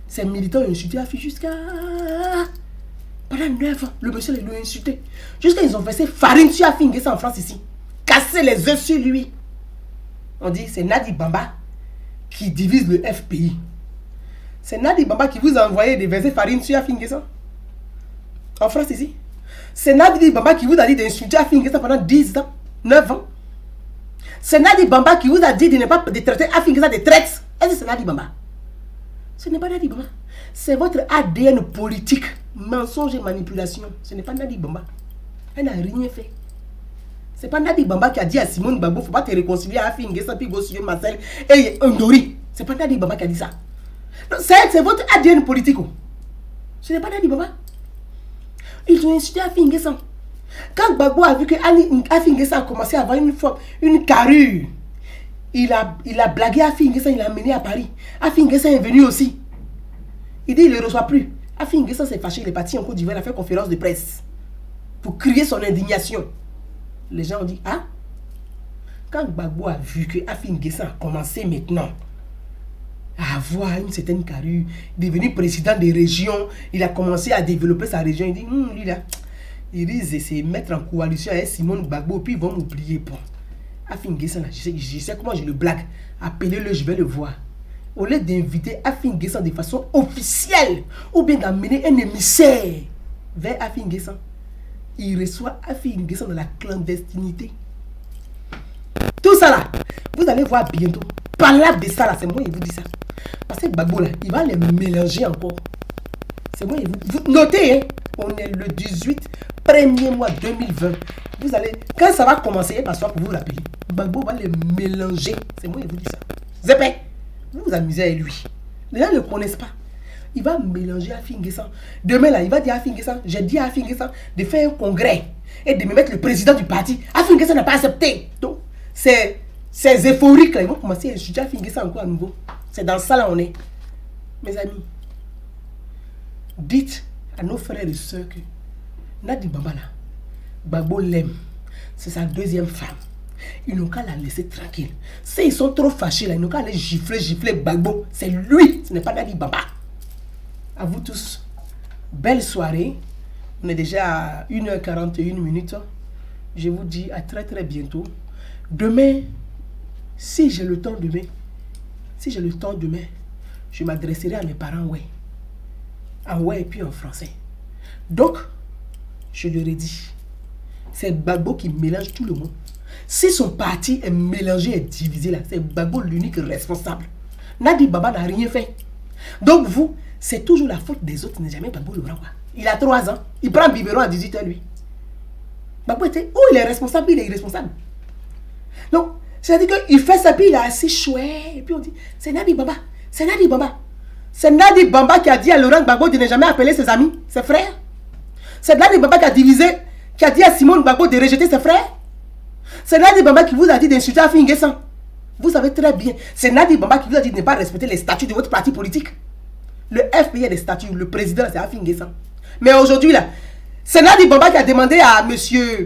Ces militants ont insulté Afin jusqu'à... Pendant 9 ans, le monsieur l'a insulté. Jusqu'à ils ont versé farine sur Afin N'Guessan en France ici. Cassé les œufs sur lui. On dit c'est Nadi Bamba qui divise le FPI. C'est Nadi Bamba qui vous a envoyé des versets farine sur Afinguessan. En France ici. C'est Nadi Bamba qui vous a dit d'insulter Afinguessan pendant 10 ans, 9 ans. C'est Nadi Bamba qui vous a dit de ne pas de traiter Afinguessan de traite. Est-ce que c'est Nadi Bamba? Ce n'est pas Nadi Bamba. C'est votre ADN politique. Mensonge et manipulation. Ce n'est pas Nadi Bamba. Elle n'a rien fait. C'est pas Nadi Bamba qui a dit à Simone Gbagbo, faut pas te réconcilier à Afinguessan, puis Gossio Marcel et Ndori. C'est pas Nadi Bamba qui a dit ça. C'est votre ADN politique. Ce n'est pas Nadi Bamba. Ils ont insulté Afinguessan. Quand Gbagbo a vu que Afinguessan a commencé à avoir une carrure, il a blagué Afinguessan, il l'a amené à Paris. Afinguessan est venu aussi. Il dit il ne le reçoit plus. Afinguessan s'est fâché, il est parti en Côte d'Ivoire, il a fait conférence de presse pour crier son indignation. Les gens ont dit, ah, quand Gbagbo a vu que Afinguessan a commencé maintenant à avoir une certaine carrure, devenu président des régions, il a commencé à développer sa région, il dit, lui là, il risque de se mettre en coalition avec Simone Gbagbo, puis ils vont m'oublier. Bon, Afinguessan, je sais comment je le blague, appelez-le, je vais le voir. Au lieu d'inviter Afinguessan de façon officielle, ou bien d'amener un émissaire vers Afinguessan, il reçoit Afinguessan dans la clandestinité. Tout ça là, vous allez voir bientôt. Parlez de ça là, c'est moi qui vous dis ça. Parce que Gbagbo là, il va les mélanger encore. C'est moi qui vous notez, hein, on est le 18 premier mois 2020. Vous allez, quand ça va commencer, parce que pour vous rappeler, Gbagbo va les mélanger. C'est moi qui vous dis ça. Zépé, vous vous amusez avec lui. Les gens ne le connaissent pas. Il va mélanger Afinguessan. Demain là, il va dire à Afinguessan, j'ai dit à Afinguessan de faire un congrès et de me mettre le président du parti. Afinguessan n'a pas accepté. Donc, ces euphoriques là, ils vont commencer à étudier Afinguessan encore à nouveau. C'est dans ça là on est. Mes amis, dites à nos frères et sœurs que Nadi Bamba là, Gbagbo l'aime. C'est sa deuxième femme. Ils n'ont qu'à la laisser tranquille. S'ils sont trop fâchés là, ils n'ont qu'à aller gifler Gbagbo. C'est lui, ce n'est pas Nadi Bamba. À vous tous, belle soirée. On est déjà à 1h41. Je vous dis à très très bientôt. Demain, si j'ai le temps demain, je m'adresserai à mes parents, ouais. En ouais et puis en français. Donc, je leur ai dit, c'est Gbagbo qui mélange tout le monde. Si son parti est mélangé et divisé là, c'est Gbagbo l'unique responsable. Nadi Bamba n'a rien fait. Donc vous, c'est toujours la faute des autres, n'est jamais Gbagbo le grand. Il a 3 ans, il prend biberon à 18 ans lui. Gbagbo était, il est responsable, il est irresponsable. Donc, c'est-à-dire qu'il fait ça, puis il est assez chouette, et puis on dit, c'est Nadi Bamba, c'est Nadi Bamba. C'est Nadi Bamba qui a dit à Laurent Gbagbo de ne jamais appeler ses amis, ses frères. C'est Nadi Bamba qui a divisé, qui a dit à Simone Gbagbo de rejeter ses frères. C'est Nadi Bamba qui vous a dit d'insulter Afinguessan. Vous savez très bien, c'est Nadi Bamba qui vous a dit de ne pas respecter les statuts de votre parti politique. Le FPI a des statuts, le président c'est Afinguessan. Mais aujourd'hui là, c'est Nadi Bamba qui a demandé à monsieur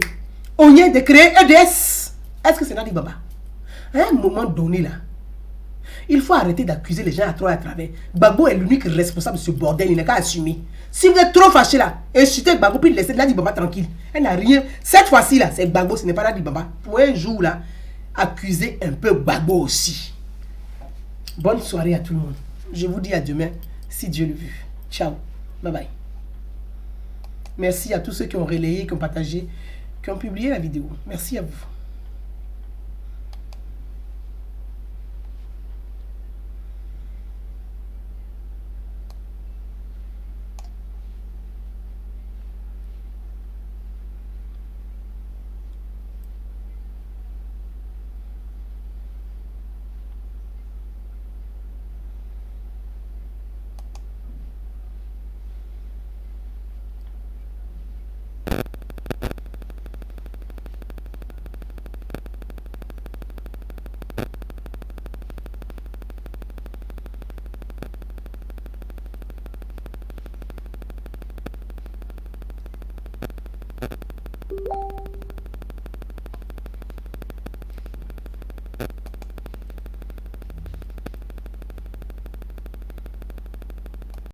Onyen de créer EDS. Est-ce que c'est Nadi Bamba? À un moment donné là, il faut arrêter d'accuser les gens à trop et à travers. Gbagbo est l'unique responsable de ce bordel, il n'a qu'à assumer. Si vous êtes trop fâché là, insultez Gbagbo puis laissez Nadi Bamba tranquille. Elle n'a rien. Cette fois-ci là, c'est Gbagbo, ce n'est pas Nadi Bamba. Pour un jour là, accusez un peu Gbagbo aussi. Bonne soirée à tout le monde. Je vous dis à demain, si Dieu le veut. Ciao. Bye bye. Merci à tous ceux qui ont relayé, qui ont partagé, qui ont publié la vidéo. Merci à vous.